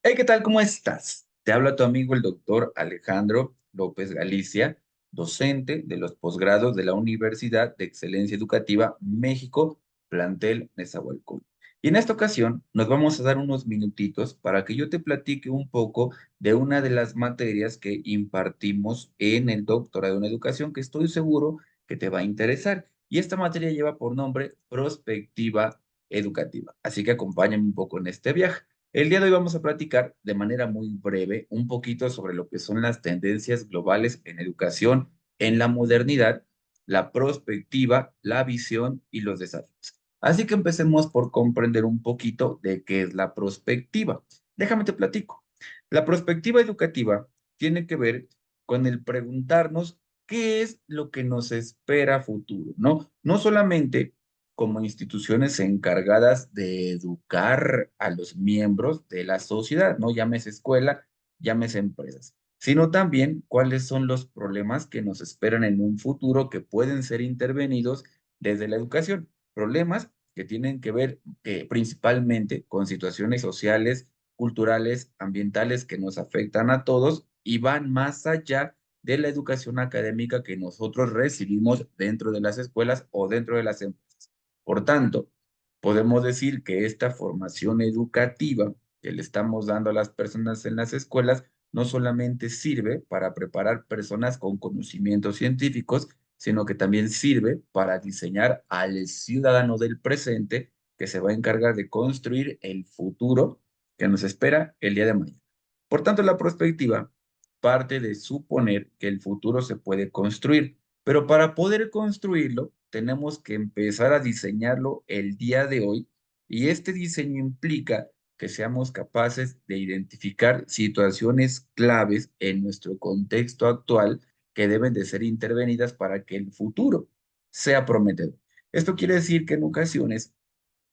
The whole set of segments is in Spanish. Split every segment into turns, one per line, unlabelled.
Hey, ¿qué tal? ¿Cómo estás? Te habla tu amigo el doctor Alejandro López Galicia, docente de los posgrados de la Universidad de Excelencia Educativa México, plantel Nezahualcóyotl. Y en esta ocasión nos vamos a dar unos minutitos para que yo te platique un poco de una de las materias que impartimos en el doctorado en educación que estoy seguro que te va a interesar. Y esta materia lleva por nombre Prospectiva Educativa. Así que acompáñame un poco en este viaje. El día de hoy vamos a platicar de manera muy breve un poquito sobre lo que son las tendencias globales en educación en la modernidad, la prospectiva, la visión y los desafíos. Así que empecemos por comprender un poquito de qué es la prospectiva. Déjame te platico. La prospectiva educativa tiene que ver con el preguntarnos qué es lo que nos espera a futuro, ¿no? No solamente como instituciones encargadas de educar a los miembros de la sociedad, ¿no? Llámese escuela, llámese empresas, sino también cuáles son los problemas que nos esperan en un futuro que pueden ser intervenidos desde la educación. Problemas que tienen que ver principalmente con situaciones sociales, culturales, ambientales que nos afectan a todos y van más allá de la educación académica que nosotros recibimos dentro de las escuelas o dentro de las empresas. Por tanto, podemos decir que esta formación educativa que le estamos dando a las personas en las escuelas no solamente sirve para preparar personas con conocimientos científicos, sino que también sirve para diseñar al ciudadano del presente que se va a encargar de construir el futuro que nos espera el día de mañana. Por tanto, la perspectiva parte de suponer que el futuro se puede construir, pero para poder construirlo, tenemos que empezar a diseñarlo el día de hoy y este diseño implica que seamos capaces de identificar situaciones claves en nuestro contexto actual que deben de ser intervenidas para que el futuro sea prometedor. Esto quiere decir que en ocasiones,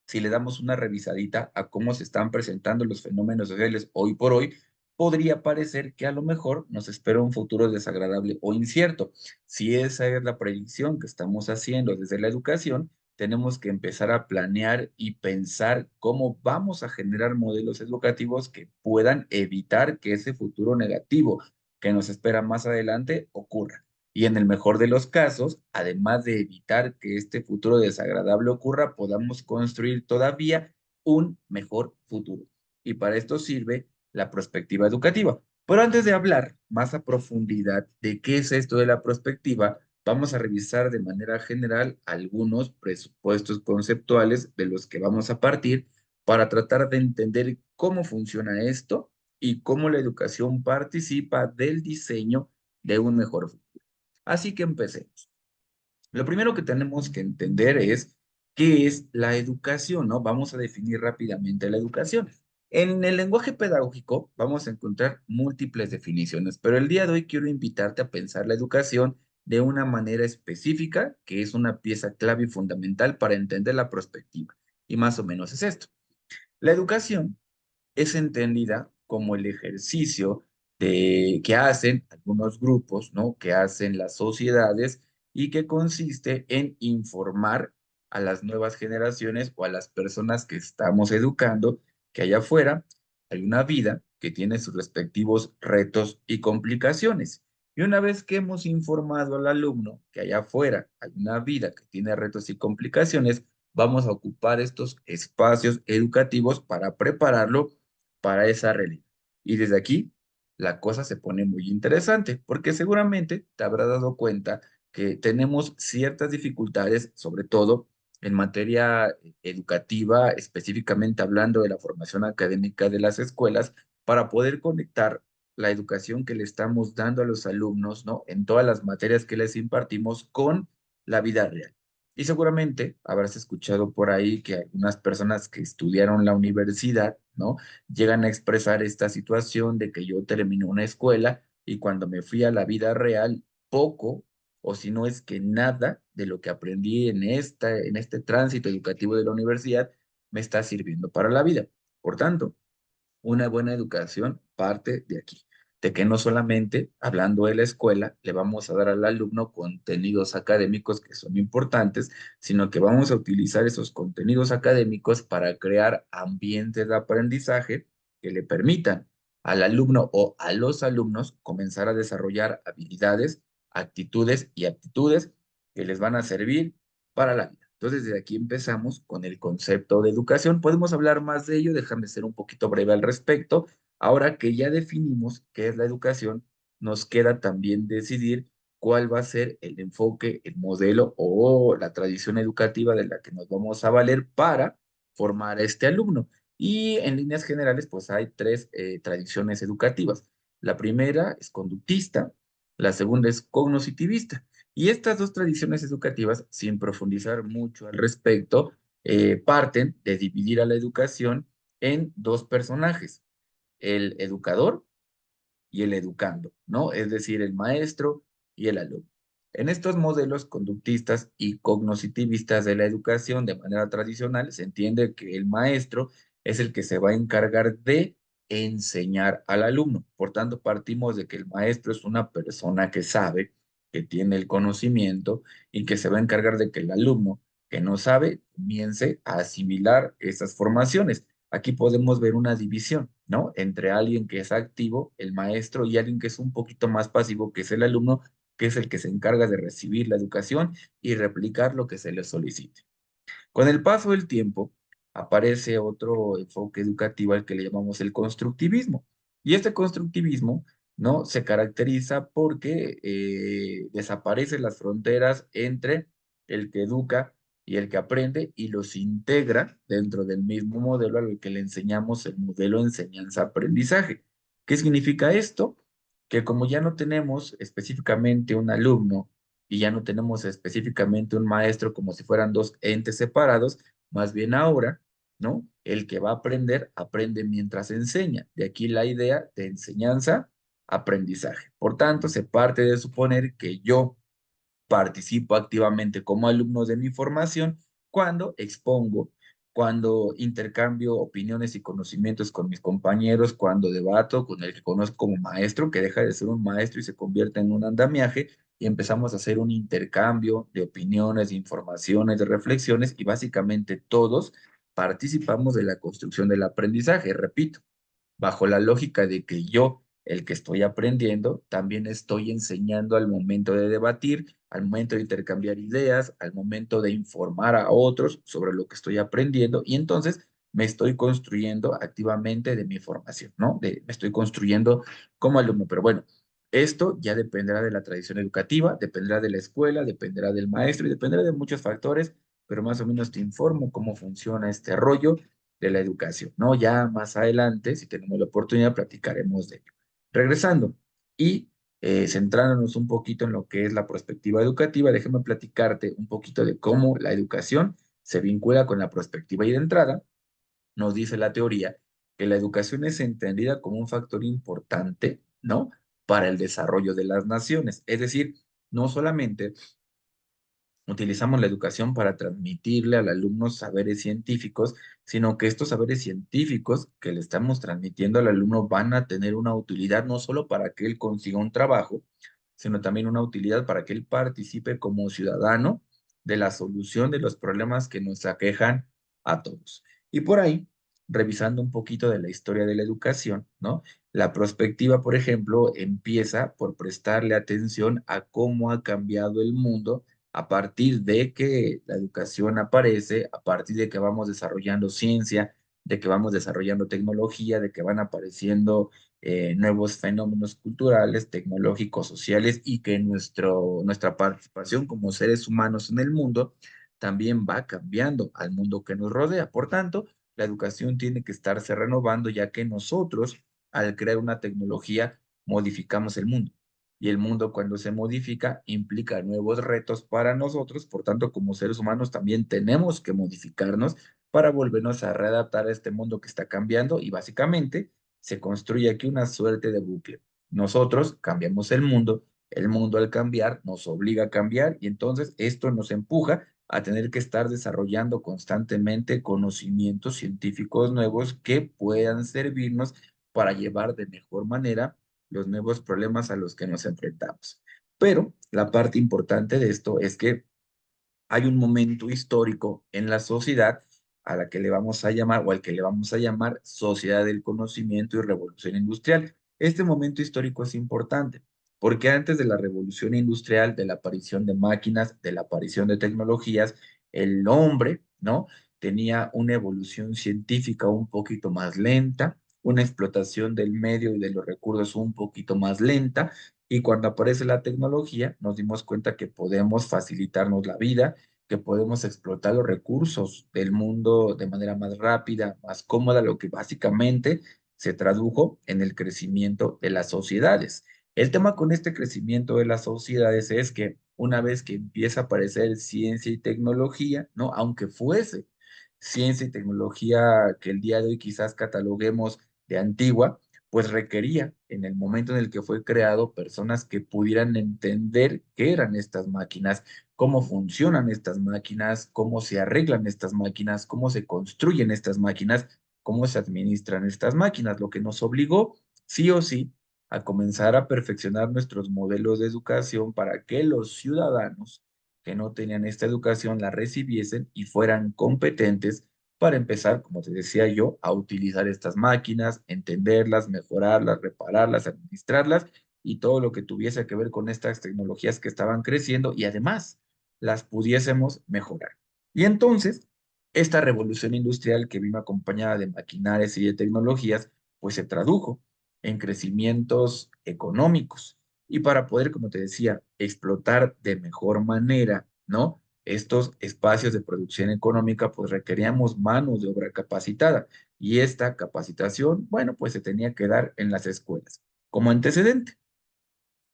si le damos una revisadita a cómo se están presentando los fenómenos sociales hoy por hoy, podría parecer que a lo mejor nos espera un futuro desagradable o incierto. Si esa es la predicción que estamos haciendo desde la educación, tenemos que empezar a planear y pensar cómo vamos a generar modelos educativos que puedan evitar que ese futuro negativo que nos espera más adelante ocurra. Y en el mejor de los casos, además de evitar que este futuro desagradable ocurra, podamos construir todavía un mejor futuro. Y para esto sirve la perspectiva educativa. Pero antes de hablar más a profundidad de qué es esto de la perspectiva, vamos a revisar de manera general algunos presupuestos conceptuales de los que vamos a partir para tratar de entender cómo funciona esto y cómo la educación participa del diseño de un mejor futuro. Así que empecemos. Lo primero que tenemos que entender es qué es la educación, ¿no? Vamos a definir rápidamente la educación. En el lenguaje pedagógico vamos a encontrar múltiples definiciones, pero el día de hoy quiero invitarte a pensar la educación de una manera específica, que es una pieza clave y fundamental para entender la perspectiva. Y más o menos es esto. La educación es entendida como el ejercicio que hacen algunos grupos, ¿no? Que hacen las sociedades y que consiste en informar a las nuevas generaciones o a las personas que estamos educando que allá afuera hay una vida que tiene sus respectivos retos y complicaciones. Y una vez que hemos informado al alumno que allá afuera hay una vida que tiene retos y complicaciones, vamos a ocupar estos espacios educativos para prepararlo para esa realidad. Y desde aquí la cosa se pone muy interesante, porque seguramente te habrás dado cuenta que tenemos ciertas dificultades, sobre todo en materia educativa, específicamente hablando de la formación académica de las escuelas, para poder conectar la educación que le estamos dando a los alumnos, ¿no? En todas las materias que les impartimos con la vida real. Y seguramente habrás escuchado por ahí que algunas personas que estudiaron la universidad, ¿no? Llegan a expresar esta situación de que yo terminé una escuela y cuando me fui a la vida real, poco o si no es que nada de lo que aprendí en este tránsito educativo de la universidad me está sirviendo para la vida. Por tanto, una buena educación parte de aquí, de que no solamente hablando de la escuela le vamos a dar al alumno contenidos académicos que son importantes, sino que vamos a utilizar esos contenidos académicos para crear ambientes de aprendizaje que le permitan al alumno o a los alumnos comenzar a desarrollar habilidades, actitudes y aptitudes que les van a servir para la vida. Entonces, desde aquí empezamos con el concepto de educación. Podemos hablar más de ello, déjame ser un poquito breve al respecto. Ahora que ya definimos qué es la educación, nos queda también decidir cuál va a ser el enfoque, el modelo o la tradición educativa de la que nos vamos a valer para formar a este alumno. Y en líneas generales, pues hay tres tradiciones educativas. La primera es conductista, la segunda es cognitivista. Y estas dos tradiciones educativas, sin profundizar mucho al respecto, parten de dividir a la educación en dos personajes, el educador y el educando, ¿no? Es decir, el maestro y el alumno. En estos modelos conductistas y cognoscitivistas de la educación de manera tradicional, se entiende que el maestro es el que se va a encargar de enseñar al alumno. Por tanto, partimos de que el maestro es una persona que sabe, que tiene el conocimiento y que se va a encargar de que el alumno que no sabe comience a asimilar esas formaciones. Aquí podemos ver una división, ¿no? Entre alguien que es activo, el maestro, y alguien que es un poquito más pasivo, que es el alumno, que es el que se encarga de recibir la educación y replicar lo que se le solicite. Con el paso del tiempo, aparece otro enfoque educativo al que le llamamos el constructivismo. Y este constructivismo, ¿no? Se caracteriza porque desaparecen las fronteras entre el que educa y el que aprende y los integra dentro del mismo modelo al que le enseñamos el modelo enseñanza-aprendizaje. ¿Qué significa esto? Que como ya no tenemos específicamente un alumno y ya no tenemos específicamente un maestro como si fueran dos entes separados, más bien ahora, ¿no? El que va a aprender, aprende mientras enseña. De aquí la idea de enseñanza, aprendizaje. Por tanto, se parte de suponer que yo participo activamente como alumno de mi formación cuando expongo, cuando intercambio opiniones y conocimientos con mis compañeros, cuando debato con el que conozco como maestro, que deja de ser un maestro y se convierte en un andamiaje, y empezamos a hacer un intercambio de opiniones, de informaciones, de reflexiones, y básicamente todos participamos de la construcción del aprendizaje. Repito, bajo la lógica de que yo, el que estoy aprendiendo, también estoy enseñando al momento de debatir, al momento de intercambiar ideas, al momento de informar a otros sobre lo que estoy aprendiendo y entonces me estoy construyendo activamente de mi formación, ¿no? Me estoy construyendo como alumno, pero bueno. Esto ya dependerá de la tradición educativa, dependerá de la escuela, dependerá del maestro y dependerá de muchos factores, pero más o menos te informo cómo funciona este rollo de la educación, ¿no? Ya más adelante, si tenemos la oportunidad, platicaremos de ello. Regresando y centrándonos un poquito en lo que es la perspectiva educativa, déjame platicarte un poquito de cómo la educación se vincula con la perspectiva y de entrada nos dice la teoría que la educación es entendida como un factor importante, ¿no? Para el desarrollo de las naciones. Es decir, no solamente utilizamos la educación para transmitirle al alumno saberes científicos, sino que estos saberes científicos que le estamos transmitiendo al alumno van a tener una utilidad no solo para que él consiga un trabajo, sino también una utilidad para que él participe como ciudadano de la solución de los problemas que nos aquejan a todos. Y por ahí, revisando un poquito de la historia de la educación, ¿no? La prospectiva, por ejemplo, empieza por prestarle atención a cómo ha cambiado el mundo a partir de que la educación aparece, a partir de que vamos desarrollando ciencia, de que vamos desarrollando tecnología, de que van apareciendo nuevos fenómenos culturales, tecnológicos, sociales y que nuestra participación como seres humanos en el mundo también va cambiando al mundo que nos rodea. Por tanto, la educación tiene que estarse renovando ya que nosotros, al crear una tecnología, modificamos el mundo y el mundo cuando se modifica implica nuevos retos para nosotros, por tanto, como seres humanos también tenemos que modificarnos para volvernos a readaptar a este mundo que está cambiando y básicamente se construye aquí una suerte de bucle. Nosotros cambiamos el mundo al cambiar nos obliga a cambiar y entonces esto nos empuja a tener que estar desarrollando constantemente conocimientos científicos nuevos que puedan servirnos para llevar de mejor manera los nuevos problemas a los que nos enfrentamos. Pero la parte importante de esto es que hay un momento histórico en la sociedad a la que le vamos a llamar, o al que le vamos a llamar sociedad del conocimiento y revolución industrial. Este momento histórico es importante porque antes de la revolución industrial, de la aparición de máquinas, de la aparición de tecnologías, el hombre, ¿no? Tenía una evolución científica un poquito más lenta, una explotación del medio y de los recursos un poquito más lenta, y cuando aparece la tecnología, nos dimos cuenta que podemos facilitarnos la vida, que podemos explotar los recursos del mundo de manera más rápida, más cómoda, lo que básicamente se tradujo en el crecimiento de las sociedades. El tema con este crecimiento de las sociedades es que una vez que empieza a aparecer ciencia y tecnología, ¿no? Aunque fuese ciencia y tecnología que el día de hoy quizás cataloguemos de antigua, pues requería en el momento en el que fue creado personas que pudieran entender qué eran estas máquinas, cómo funcionan estas máquinas, cómo se arreglan estas máquinas, cómo se construyen estas máquinas, cómo se administran estas máquinas, lo que nos obligó sí o sí a comenzar a perfeccionar nuestros modelos de educación para que los ciudadanos que no tenían esta educación la recibiesen y fueran competentes para empezar, como te decía yo, a utilizar estas máquinas, entenderlas, mejorarlas, repararlas, administrarlas y todo lo que tuviese que ver con estas tecnologías que estaban creciendo y además las pudiésemos mejorar. Y entonces, esta revolución industrial que vino acompañada de maquinarias y de tecnologías, pues se tradujo en crecimientos económicos. Y para poder, como te decía, explotar de mejor manera, ¿no? Estos espacios de producción económica, pues requeríamos manos de obra capacitada. Y esta capacitación, bueno, pues se tenía que dar en las escuelas. Como antecedente,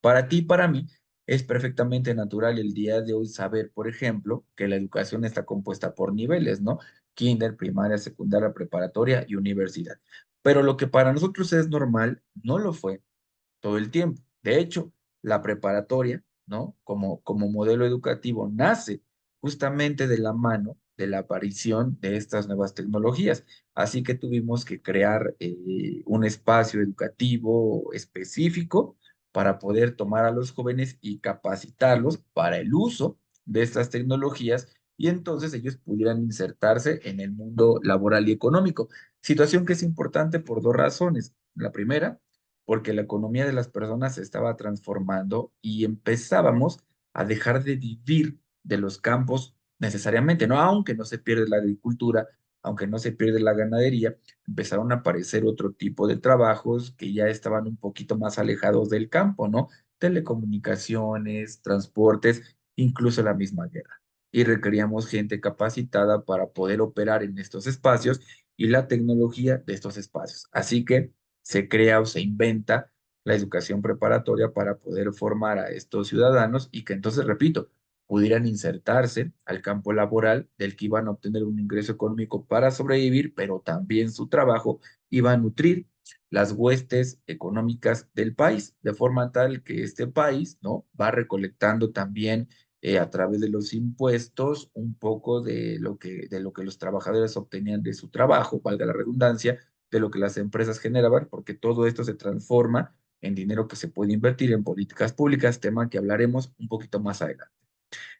para ti y para mí es perfectamente natural el día de hoy saber, por ejemplo, que la educación está compuesta por niveles, ¿no? Kinder, primaria, secundaria, preparatoria y universidad. Pero lo que para nosotros es normal, no lo fue todo el tiempo. De hecho, la preparatoria, ¿no? Como modelo educativo, nace justamente de la mano de la aparición de estas nuevas tecnologías. Así que tuvimos que crear un espacio educativo específico para poder tomar a los jóvenes y capacitarlos para el uso de estas tecnologías y entonces ellos pudieran insertarse en el mundo laboral y económico. Situación que es importante por dos razones. La primera, porque la economía de las personas se estaba transformando y empezábamos a dejar de vivir de los campos necesariamente, ¿no? Aunque no se pierde la agricultura, aunque no se pierde la ganadería, empezaron a aparecer otro tipo de trabajos que ya estaban un poquito más alejados del campo, ¿no? Telecomunicaciones, transportes, incluso la misma guerra. Y requeríamos gente capacitada para poder operar en estos espacios y la tecnología de estos espacios. Así que se crea o se inventa la educación preparatoria para poder formar a estos ciudadanos y que entonces, repito, pudieran insertarse al campo laboral del que iban a obtener un ingreso económico para sobrevivir, pero también su trabajo iba a nutrir las huestes económicas del país, de forma tal que este país, ¿no? Va recolectando también a través de los impuestos un poco de lo que los trabajadores obtenían de su trabajo, valga la redundancia, de lo que las empresas generaban, porque todo esto se transforma en dinero que se puede invertir en políticas públicas, tema que hablaremos un poquito más adelante.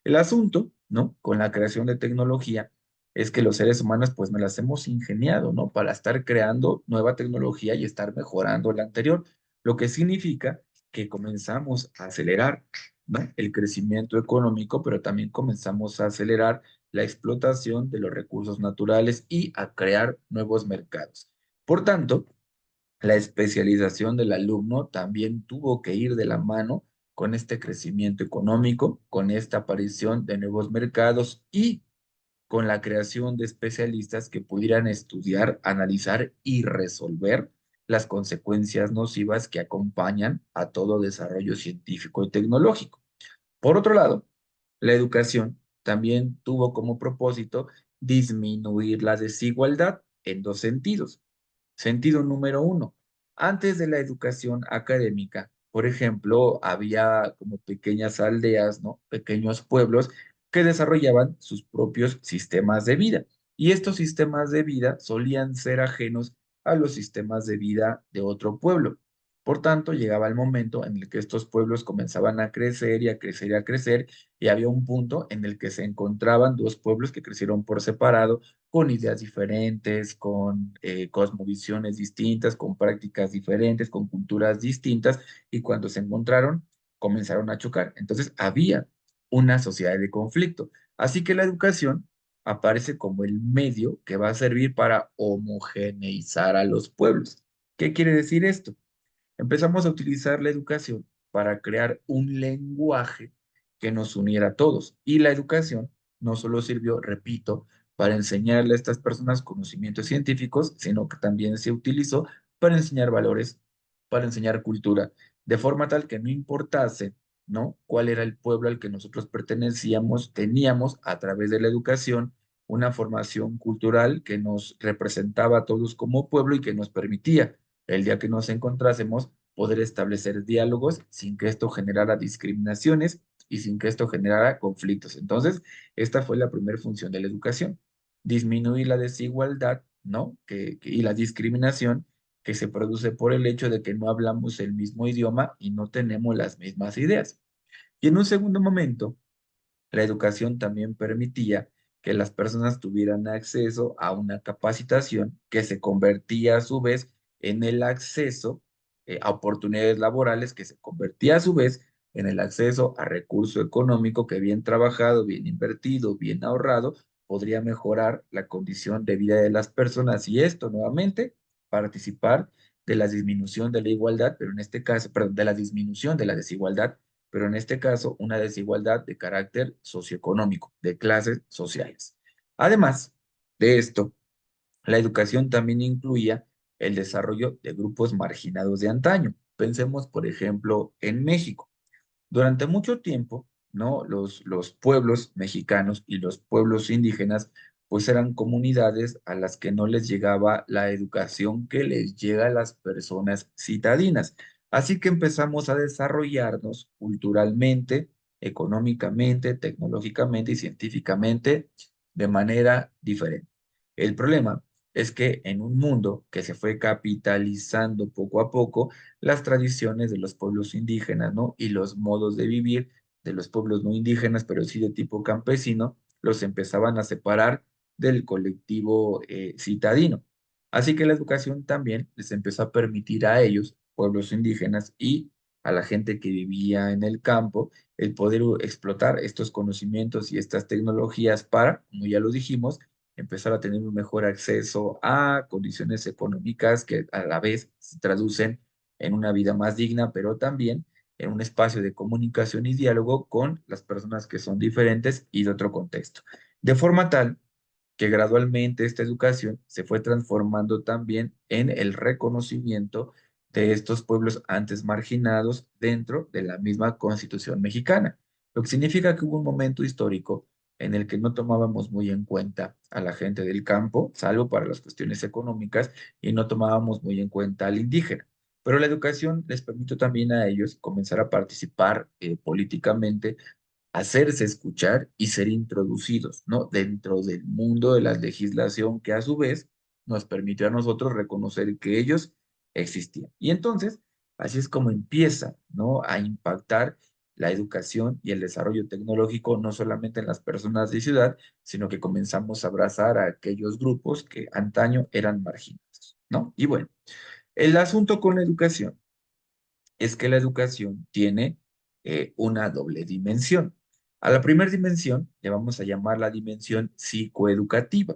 El asunto, ¿no? Con la creación de tecnología es que los seres humanos pues nos las hemos ingeniado, ¿no? Para estar creando nueva tecnología y estar mejorando la anterior, lo que significa que comenzamos a acelerar, ¿no? El crecimiento económico, pero también comenzamos a acelerar la explotación de los recursos naturales y a crear nuevos mercados. Por tanto, la especialización del alumno también tuvo que ir de la mano con este crecimiento económico, con esta aparición de nuevos mercados y con la creación de especialistas que pudieran estudiar, analizar y resolver las consecuencias nocivas que acompañan a todo desarrollo científico y tecnológico. Por otro lado, la educación también tuvo como propósito disminuir la desigualdad en dos sentidos. Sentido número uno, antes de la educación académica, por ejemplo, había como pequeñas aldeas, ¿no? Pequeños pueblos que desarrollaban sus propios sistemas de vida. Y estos sistemas de vida solían ser ajenos a los sistemas de vida de otro pueblo. Por tanto, llegaba el momento en el que estos pueblos comenzaban a crecer y a crecer y a crecer, y había un punto en el que se encontraban dos pueblos que crecieron por separado, con ideas diferentes, con cosmovisiones distintas, con prácticas diferentes, con culturas distintas, y cuando se encontraron, comenzaron a chocar. Entonces, había una sociedad de conflicto. Así que la educación aparece como el medio que va a servir para homogeneizar a los pueblos. ¿Qué quiere decir esto? Empezamos a utilizar la educación para crear un lenguaje que nos uniera a todos. Y la educación no solo sirvió, repito, para enseñarle a estas personas conocimientos científicos, sino que también se utilizó para enseñar valores, para enseñar cultura, de forma tal que no importase, ¿no? Cuál era el pueblo al que nosotros pertenecíamos, teníamos a través de la educación una formación cultural que nos representaba a todos como pueblo y que nos permitía el día que nos encontrásemos, poder establecer diálogos sin que esto generara discriminaciones y sin que esto generara conflictos. Entonces, esta fue la primera función de la educación, disminuir la desigualdad, ¿no? Y la discriminación que se produce por el hecho de que no hablamos el mismo idioma y no tenemos las mismas ideas. Y en un segundo momento, la educación también permitía que las personas tuvieran acceso a una capacitación que se convertía a su vez en el acceso a oportunidades laborales, que se convertía a su vez en el acceso a recurso económico que bien trabajado, bien invertido, bien ahorrado, podría mejorar la condición de vida de las personas y esto nuevamente participar de la disminución de la igualdad, pero en este caso, perdón, de la disminución de la desigualdad, pero en este caso una desigualdad de carácter socioeconómico, de clases sociales. Además de esto, la educación también incluía el desarrollo de grupos marginados de antaño. Pensemos, por ejemplo, en México. Durante mucho tiempo, ¿no? Los pueblos mexicanos y los pueblos indígenas, pues eran comunidades a las que no les llegaba la educación que les llega a las personas citadinas. Así que empezamos a desarrollarnos culturalmente, económicamente, tecnológicamente y científicamente de manera diferente. El problema es que en un mundo que se fue capitalizando poco a poco, las tradiciones de los pueblos indígenas, ¿no? Y los modos de vivir de los pueblos no indígenas, pero sí de tipo campesino, los empezaban a separar del colectivo citadino. Así que la educación también les empezó a permitir a ellos, pueblos indígenas y a la gente que vivía en el campo, el poder explotar estos conocimientos y estas tecnologías para, como ya lo dijimos, empezar a tener un mejor acceso a condiciones económicas que a la vez se traducen en una vida más digna, pero también en un espacio de comunicación y diálogo con las personas que son diferentes y de otro contexto. De forma tal que gradualmente esta educación se fue transformando también en el reconocimiento de estos pueblos antes marginados dentro de la misma Constitución mexicana, lo que significa que hubo un momento histórico en el que no tomábamos muy en cuenta a la gente del campo, salvo para las cuestiones económicas, y no tomábamos muy en cuenta al indígena. Pero la educación les permitió también a ellos comenzar a participar políticamente, hacerse escuchar y ser introducidos, ¿no? Dentro del mundo de la legislación que a su vez nos permitió a nosotros reconocer que ellos existían. Y entonces, así es como empieza, ¿no? A impactar la educación y el desarrollo tecnológico, no solamente en las personas de ciudad, sino que comenzamos a abrazar a aquellos grupos que antaño eran marginados, ¿no? Y bueno, el asunto con la educación es que la educación tiene una doble dimensión. A la primera dimensión le vamos a llamar la dimensión psicoeducativa.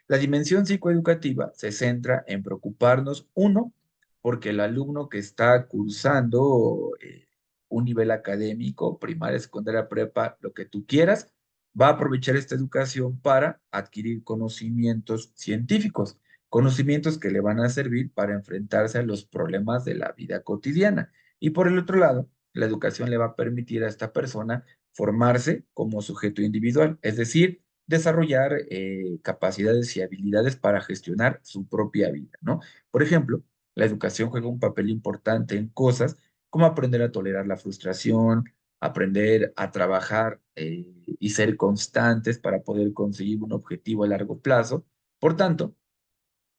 La dimensión psicoeducativa se centra en preocuparnos, uno, porque el alumno que está cursando un nivel académico, primaria, secundaria, prepa, lo que tú quieras, va a aprovechar esta educación para adquirir conocimientos científicos, conocimientos que le van a servir para enfrentarse a los problemas de la vida cotidiana. Y por el otro lado, la educación le va a permitir a esta persona formarse como sujeto individual, es decir, desarrollar capacidades y habilidades para gestionar su propia vida, ¿no? Por ejemplo, la educación juega un papel importante en cosas como aprender a tolerar la frustración, aprender a trabajar y ser constantes para poder conseguir un objetivo a largo plazo. Por tanto,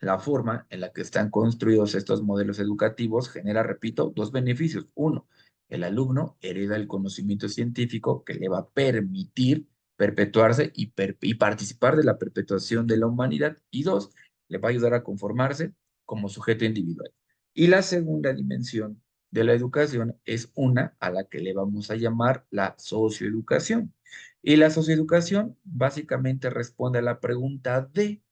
La forma en la que están construidos estos modelos educativos genera, repito, dos beneficios. Uno, el alumno hereda el conocimiento científico que le va a permitir perpetuarse y participar de la perpetuación de la humanidad. Y dos, le va a ayudar a conformarse como sujeto individual. Y la segunda dimensión de la educación es una a la que le vamos a llamar la socioeducación. Y la socioeducación básicamente responde a la pregunta de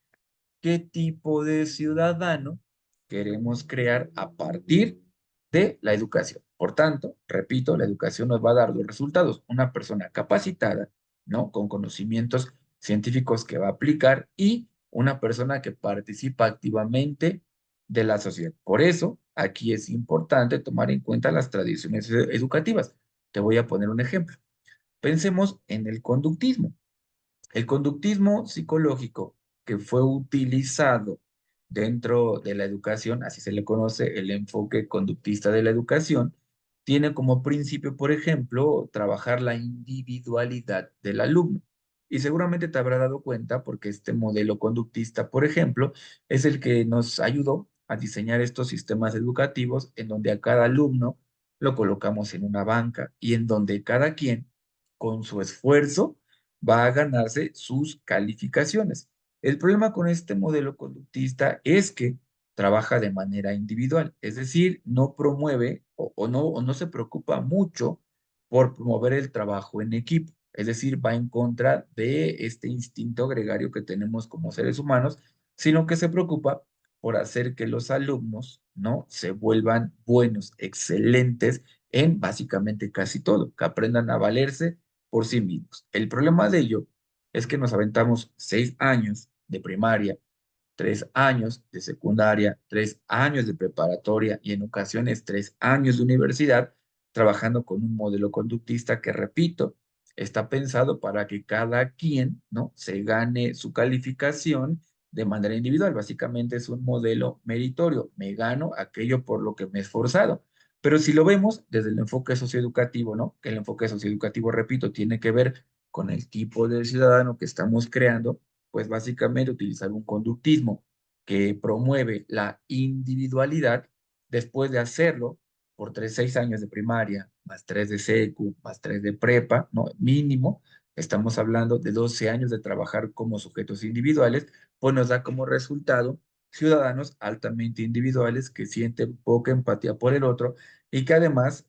qué tipo de ciudadano queremos crear a partir de la educación. Por tanto, repito, la educación nos va a dar los resultados. Una persona capacitada, ¿no? Con conocimientos científicos que va a aplicar y una persona que participa activamente de la sociedad. Por eso, aquí es importante tomar en cuenta las tradiciones educativas. Te voy a poner un ejemplo. Pensemos en el conductismo. El conductismo psicológico que fue utilizado dentro de la educación, así se le conoce el enfoque conductista de la educación, tiene como principio, por ejemplo, trabajar la individualidad del alumno. Y seguramente te habrá dado cuenta porque este modelo conductista, por ejemplo, es el que nos ayudó a diseñar estos sistemas educativos en donde a cada alumno lo colocamos en una banca y en donde cada quien, con su esfuerzo, va a ganarse sus calificaciones. El problema con este modelo conductista es que trabaja de manera individual, es decir, no promueve o no se preocupa mucho por promover el trabajo en equipo, es decir, va en contra de este instinto gregario que tenemos como seres humanos, sino que se preocupa por hacer que los alumnos, ¿no? Se vuelvan buenos, excelentes en básicamente casi todo, que aprendan a valerse por sí mismos. El problema de ello es que nos aventamos 6 años de primaria, 3 años de secundaria, 3 años de preparatoria y en ocasiones 3 años de universidad trabajando con un modelo conductista que, repito, está pensado para que cada quien, ¿no? Se gane su calificación de manera individual. Básicamente es un modelo meritorio. Me gano aquello por lo que me he esforzado. Pero si lo vemos desde el enfoque socioeducativo, ¿no? Que el enfoque socioeducativo, repito, tiene que ver con el tipo de ciudadano que estamos creando, pues básicamente utilizar un conductismo que promueve la individualidad después de hacerlo por 6 años de primaria, más 3 de secu, más 3 de prepa, ¿no? Mínimo, estamos hablando de 12 años de trabajar como sujetos individuales, pues nos da como resultado ciudadanos altamente individuales que sienten poca empatía por el otro y que además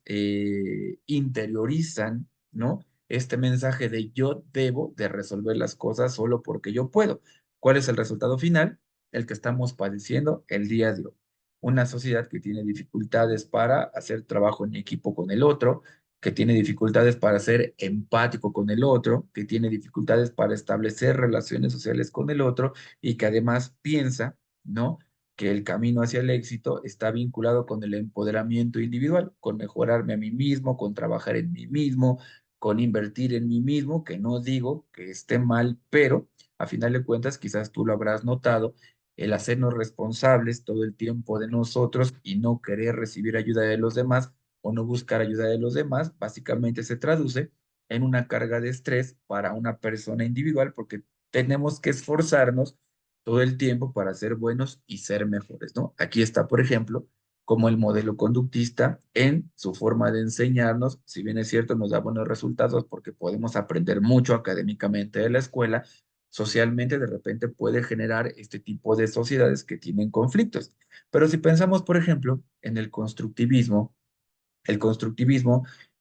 interiorizan, ¿no? Este mensaje de yo debo de resolver las cosas solo porque yo puedo. ¿Cuál es el resultado final? El que estamos padeciendo el día de hoy. Una sociedad que tiene dificultades para hacer trabajo en equipo con el otro, que tiene dificultades para ser empático con el otro, que tiene dificultades para establecer relaciones sociales con el otro y que además piensa, ¿no? Que el camino hacia el éxito está vinculado con el empoderamiento individual, con mejorarme a mí mismo, con trabajar en mí mismo, con invertir en mí mismo, que no digo que esté mal, pero a final de cuentas quizás tú lo habrás notado, el hacernos responsables todo el tiempo de nosotros y no querer recibir ayuda de los demás o no buscar ayuda de los demás, básicamente se traduce en una carga de estrés para una persona individual porque tenemos que esforzarnos todo el tiempo para ser buenos y ser mejores, ¿no? Aquí está, por ejemplo, como el modelo conductista en su forma de enseñarnos, si bien es cierto, nos da buenos resultados porque podemos aprender mucho académicamente de la escuela, socialmente de repente puede generar este tipo de sociedades que tienen conflictos. Pero si pensamos, por ejemplo, en el constructivismo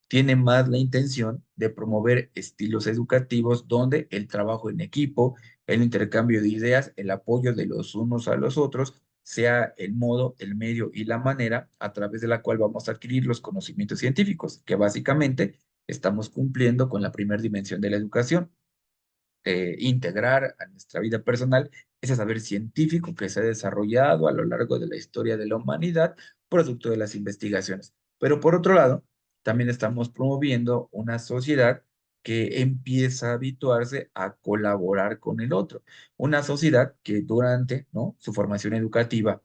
tiene más la intención de promover estilos educativos donde el trabajo en equipo, el intercambio de ideas, el apoyo de los unos a los otros, sea el modo, el medio y la manera a través de la cual vamos a adquirir los conocimientos científicos, que básicamente estamos cumpliendo con la primera dimensión de la educación, integrar a nuestra vida personal ese saber científico que se ha desarrollado a lo largo de la historia de la humanidad, producto de las investigaciones. Pero por otro lado, también estamos promoviendo una sociedad que empieza a habituarse a colaborar con el otro, una sociedad que durante, ¿no? Su formación educativa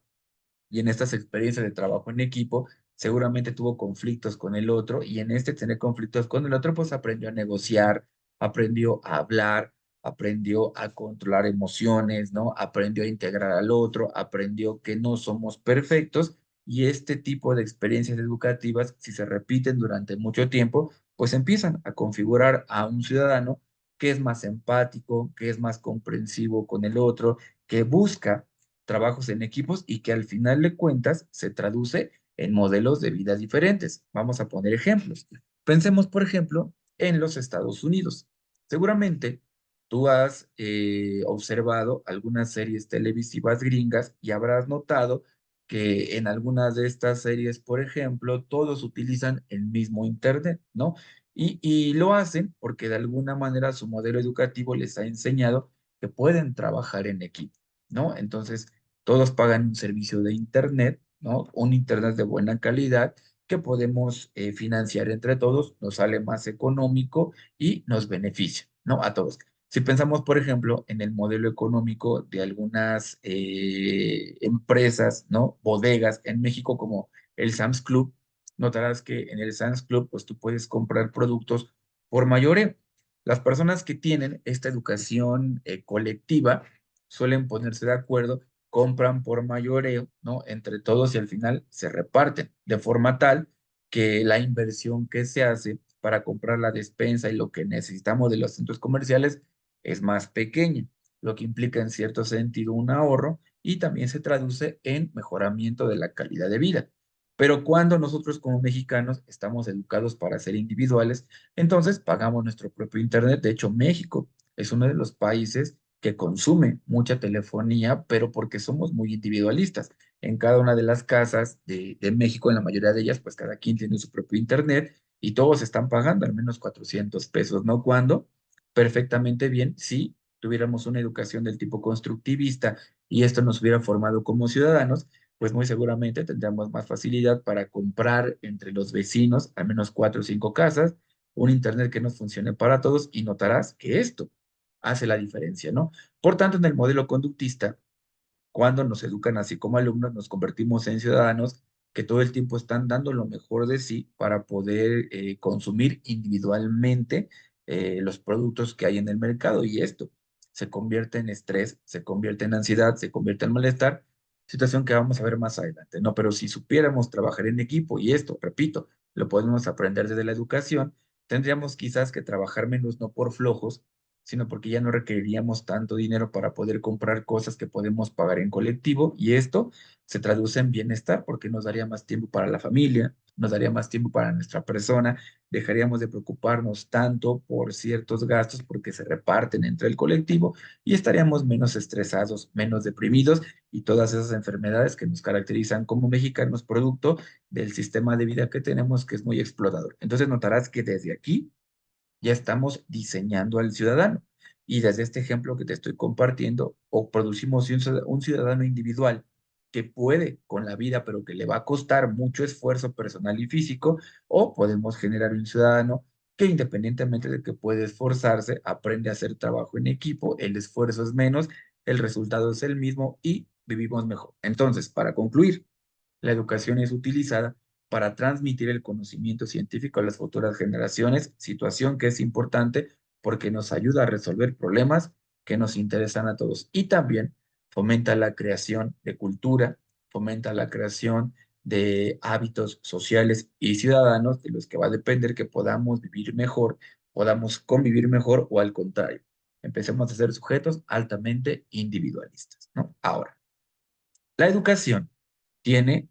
y en estas experiencias de trabajo en equipo, seguramente tuvo conflictos con el otro y en este tener conflictos con el otro, pues aprendió a negociar, aprendió a hablar, aprendió a controlar emociones, ¿no? Aprendió a integrar al otro, aprendió que no somos perfectos y este tipo de experiencias educativas, si se repiten durante mucho tiempo, pues empiezan a configurar a un ciudadano que es más empático, que es más comprensivo con el otro, que busca trabajos en equipos y que al final de cuentas se traduce en modelos de vida diferentes. Vamos a poner ejemplos. Pensemos, por ejemplo, en los Estados Unidos. Seguramente tú has observado algunas series televisivas gringas y habrás notado que en algunas de estas series, por ejemplo, todos utilizan el mismo Internet, ¿no? Y lo hacen porque de alguna manera su modelo educativo les ha enseñado que pueden trabajar en equipo, ¿no? Entonces, todos pagan un servicio de Internet, ¿no? Un Internet de buena calidad que podemos financiar entre todos, nos sale más económico y nos beneficia, ¿no? A todos. Si pensamos, por ejemplo, en el modelo económico de algunas empresas, ¿no? Bodegas en México como el Sam's Club, notarás que en el Sam's Club, pues tú puedes comprar productos por mayoreo. Las personas que tienen esta educación colectiva suelen ponerse de acuerdo, compran por mayoreo, ¿no? Entre todos y al final se reparten de forma tal que la inversión que se hace para comprar la despensa y lo que necesitamos de los centros comerciales es más pequeña, lo que implica en cierto sentido un ahorro y también se traduce en mejoramiento de la calidad de vida. Pero cuando nosotros como mexicanos estamos educados para ser individuales, entonces pagamos nuestro propio Internet. De hecho, México es uno de los países que consume mucha telefonía, pero porque somos muy individualistas. En cada una de las casas de México, en la mayoría de ellas, pues cada quien tiene su propio Internet y todos están pagando al menos 400 pesos, ¿no? Cuando perfectamente bien si tuviéramos una educación del tipo constructivista y esto nos hubiera formado como ciudadanos, pues muy seguramente tendríamos más facilidad para comprar entre los vecinos al menos 4 o 5 casas, un internet que nos funcione para todos y notarás que esto hace la diferencia, ¿no? Por tanto, en el modelo conductista, cuando nos educan así como alumnos, nos convertimos en ciudadanos que todo el tiempo están dando lo mejor de sí para poder consumir individualmente los productos que hay en el mercado y esto se convierte en estrés, se convierte en ansiedad, se convierte en malestar, situación que vamos a ver más adelante, ¿no? Pero si supiéramos trabajar en equipo y esto, repito, lo podemos aprender desde la educación, tendríamos quizás que trabajar menos, no por flojos, sino porque ya no requeriríamos tanto dinero para poder comprar cosas que podemos pagar en colectivo y esto se traduce en bienestar porque nos daría más tiempo para la familia, nos daría más tiempo para nuestra persona, dejaríamos de preocuparnos tanto por ciertos gastos porque se reparten entre el colectivo y estaríamos menos estresados, menos deprimidos y todas esas enfermedades que nos caracterizan como mexicanos producto del sistema de vida que tenemos que es muy explotador. Entonces notarás que desde aquí ya estamos diseñando al ciudadano. Y desde este ejemplo que te estoy compartiendo, o producimos un ciudadano individual que puede con la vida, pero que le va a costar mucho esfuerzo personal y físico, o podemos generar un ciudadano que independientemente de que puede esforzarse, aprende a hacer trabajo en equipo, el esfuerzo es menos, el resultado es el mismo y vivimos mejor. Entonces, para concluir, la educación es utilizada para transmitir el conocimiento científico a las futuras generaciones, situación que es importante porque nos ayuda a resolver problemas que nos interesan a todos y también fomenta la creación de cultura, fomenta la creación de hábitos sociales y ciudadanos de los que va a depender que podamos vivir mejor, podamos convivir mejor o al contrario, empecemos a ser sujetos altamente individualistas, ¿no? Ahora, la educación tiene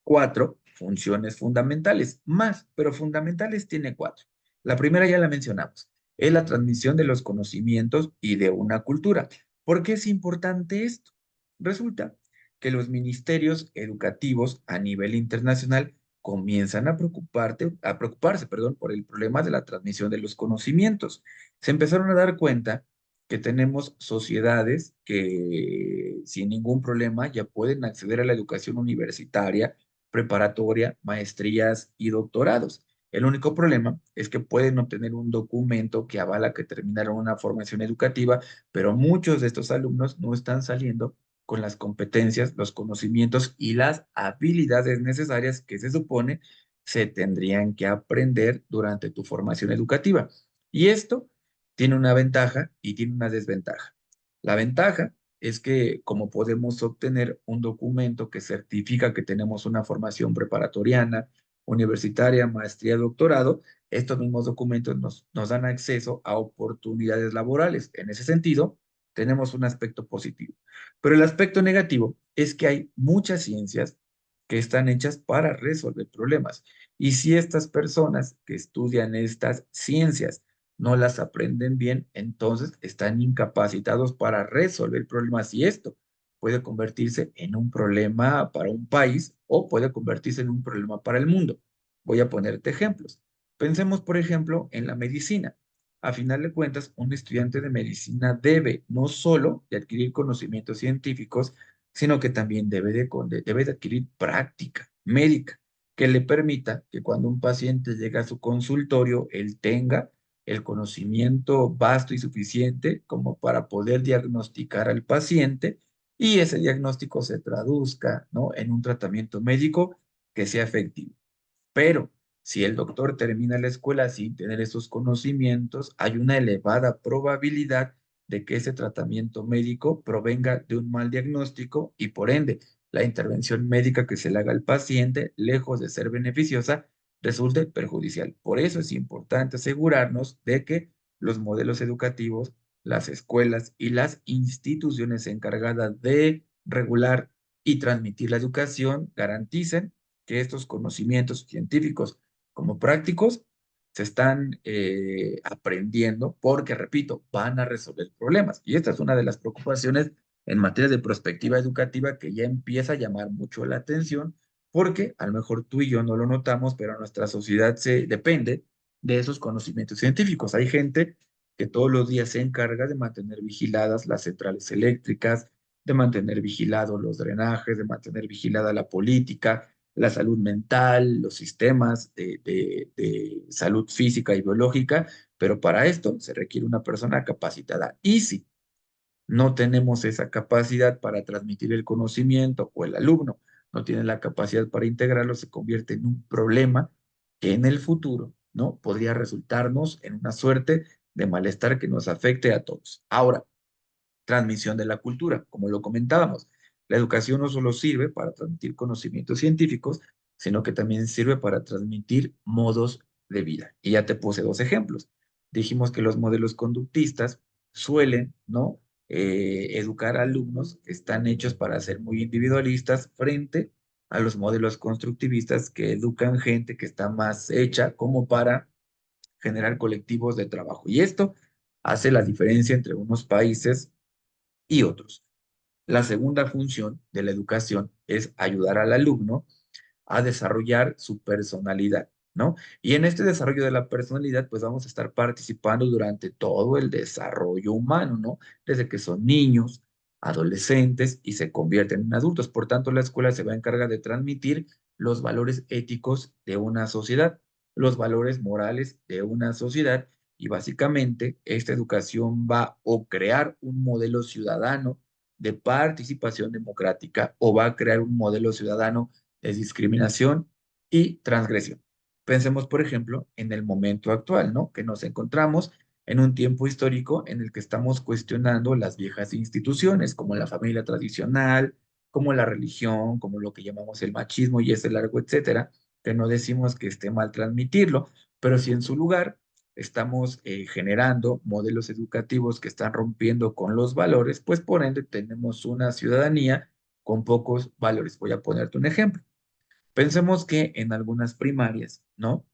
4 funciones fundamentales, más, pero fundamentales tiene 4. La primera ya la mencionamos, es la transmisión de los conocimientos y de una cultura. ¿Por qué es importante esto? Resulta que los ministerios educativos a nivel internacional comienzan a preocuparse, perdón, por el problema de la transmisión de los conocimientos. Se empezaron a dar cuenta que tenemos sociedades que sin ningún problema ya pueden acceder a la educación universitaria, preparatoria, maestrías y doctorados. El único problema es que pueden obtener un documento que avala que terminaron una formación educativa, pero muchos de estos alumnos no están saliendo con las competencias, los conocimientos y las habilidades necesarias que se supone se tendrían que aprender durante tu formación educativa. Y esto tiene una ventaja y tiene una desventaja. La ventaja es que como podemos obtener un documento que certifica que tenemos una formación preparatoriana, universitaria, maestría, doctorado, estos mismos documentos nos dan acceso a oportunidades laborales. En ese sentido, tenemos un aspecto positivo. Pero el aspecto negativo es que hay muchas ciencias que están hechas para resolver problemas. Y si estas personas que estudian estas ciencias no las aprenden bien, entonces están incapacitados para resolver problemas y esto puede convertirse en un problema para un país o puede convertirse en un problema para el mundo. Voy a ponerte ejemplos. Pensemos, por ejemplo, en la medicina. A final de cuentas, un estudiante de medicina debe no solo de adquirir conocimientos científicos, sino que también debe de adquirir práctica médica que le permita que cuando un paciente llega a su consultorio, él tenga el conocimiento vasto y suficiente como para poder diagnosticar al paciente y ese diagnóstico se traduzca, ¿no?, en un tratamiento médico que sea efectivo. Pero si el doctor termina la escuela sin tener esos conocimientos, hay una elevada probabilidad de que ese tratamiento médico provenga de un mal diagnóstico y por ende la intervención médica que se le haga al paciente, lejos de ser beneficiosa, resulte perjudicial. Por eso es importante asegurarnos de que los modelos educativos, las escuelas y las instituciones encargadas de regular y transmitir la educación garanticen que estos conocimientos científicos como prácticos se están aprendiendo porque, repito, van a resolver problemas. Y esta es una de las preocupaciones en materia de perspectiva educativa que ya empieza a llamar mucho la atención porque a lo mejor tú y yo no lo notamos, pero nuestra sociedad se depende de esos conocimientos científicos. Hay gente que todos los días se encarga de mantener vigiladas las centrales eléctricas, de mantener vigilados los drenajes, de mantener vigilada la política, la salud mental, los sistemas de salud física y biológica, pero para esto se requiere una persona capacitada. Y si no tenemos esa capacidad para transmitir el conocimiento o el alumno no tiene la capacidad para integrarlo, se convierte en un problema que en el futuro, ¿no?, podría resultarnos en una suerte de malestar que nos afecte a todos. Ahora, transmisión de la cultura, como lo comentábamos. La educación no solo sirve para transmitir conocimientos científicos, sino que también sirve para transmitir modos de vida. Y ya te puse dos ejemplos. Dijimos que los modelos conductistas suelen, ¿no?, educar a alumnos que están hechos para ser muy individualistas frente a los modelos constructivistas que educan gente que está más hecha como para generar colectivos de trabajo. Y esto hace la diferencia entre unos países y otros. La segunda función de la educación es ayudar al alumno a desarrollar su personalidad, ¿no? Y en este desarrollo de la personalidad, pues vamos a estar participando durante todo el desarrollo humano, ¿no? Desde que son niños, adolescentes y se convierten en adultos. Por tanto, la escuela se va a encargar de transmitir los valores éticos de una sociedad, los valores morales de una sociedad y básicamente esta educación va o crear un modelo ciudadano de participación democrática o va a crear un modelo ciudadano de discriminación y transgresión. Pensemos, por ejemplo, en el momento actual, ¿no?, que nos encontramos en un tiempo histórico en el que estamos cuestionando las viejas instituciones, como la familia tradicional, como la religión, como lo que llamamos el machismo y ese largo etcétera, que no decimos que esté mal transmitirlo, pero si en su lugar estamos generando modelos educativos que están rompiendo con los valores, pues por ende tenemos una ciudadanía con pocos valores. Voy a ponerte un ejemplo. Pensemos que en algunas primarias, ¿no?,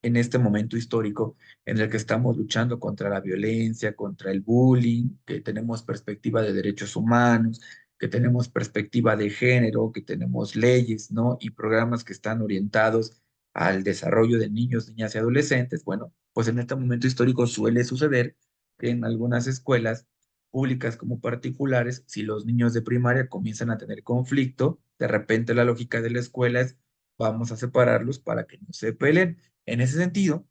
en este momento histórico en el que estamos luchando contra la violencia, contra el bullying, que tenemos perspectiva de derechos humanos, que tenemos perspectiva de género, que tenemos leyes, ¿no?, y programas que están orientados al desarrollo de niños, niñas y adolescentes. Bueno, pues en este momento histórico suele suceder que en algunas escuelas públicas como particulares, si los niños de primaria comienzan a tener conflicto, de repente la lógica de la escuela es vamos a separarlos para que no se peleen. En ese sentido,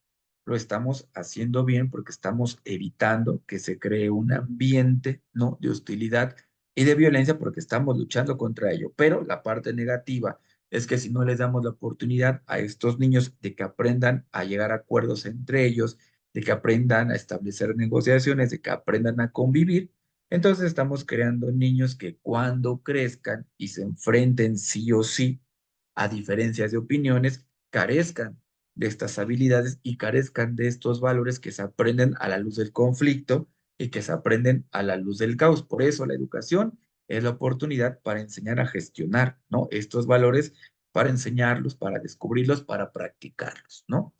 lo estamos haciendo bien porque estamos evitando que se cree un ambiente, ¿no?, de hostilidad y de violencia porque estamos luchando contra ello. Pero la parte negativa es que si no les damos la oportunidad a estos niños de que aprendan a llegar a acuerdos entre ellos, de que aprendan a establecer negociaciones, de que aprendan a convivir. Entonces estamos creando niños que cuando crezcan y se enfrenten sí o sí a diferencias de opiniones, carezcan de estas habilidades y carezcan de estos valores que se aprenden a la luz del conflicto y que se aprenden a la luz del caos. Por eso la educación es la oportunidad para enseñar a gestionar, ¿no? Estos valores, para enseñarlos, para descubrirlos, para practicarlos, ¿no?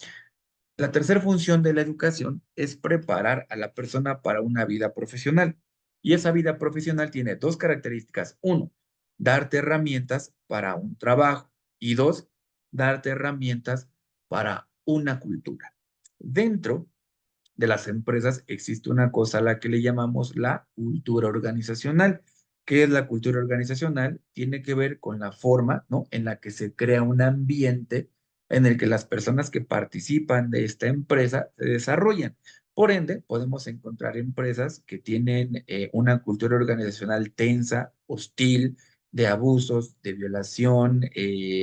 La tercera función de la educación es preparar a la persona para una vida profesional. Y esa vida profesional tiene dos características. Uno, darte herramientas para un trabajo. Y dos, darte herramientas para una cultura. Dentro de las empresas existe una cosa a la que le llamamos la cultura organizacional. ¿Qué es la cultura organizacional? Tiene que ver con la forma, ¿no?, en la que se crea un ambiente en el que las personas que participan de esta empresa se desarrollan. Por ende, podemos encontrar empresas que tienen una cultura organizacional tensa, hostil, de abusos, de violación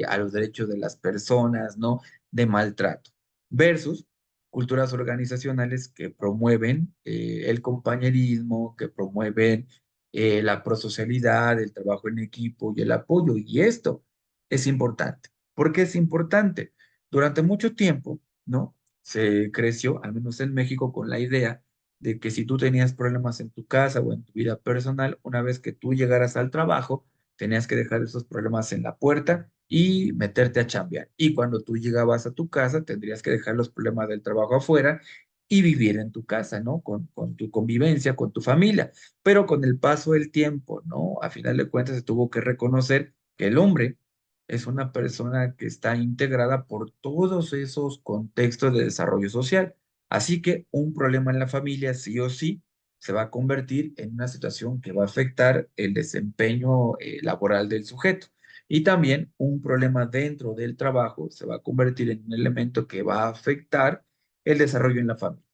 a los derechos de las personas, ¿no?, de maltrato, versus culturas organizacionales que promueven el compañerismo, que promueven la prosocialidad, el trabajo en equipo y el apoyo. Y esto es importante. ¿Por qué es importante? Durante mucho tiempo, ¿no? Se creció, al menos en México, con la idea de que si tú tenías problemas en tu casa o en tu vida personal, una vez que tú llegaras al trabajo, tenías que dejar esos problemas en la puerta y meterte a chambear. Y cuando tú llegabas a tu casa, tendrías que dejar los problemas del trabajo afuera y vivir en tu casa, ¿no? Con tu convivencia, con tu familia. Pero con el paso del tiempo, ¿no? A final de cuentas se tuvo que reconocer que el hombre es una persona que está integrada por todos esos contextos de desarrollo social. Así que un problema en la familia, sí o sí, se va a convertir en una situación que va a afectar el desempeño laboral del sujeto. Y también un problema dentro del trabajo se va a convertir en un elemento que va a afectar el desarrollo en la familia.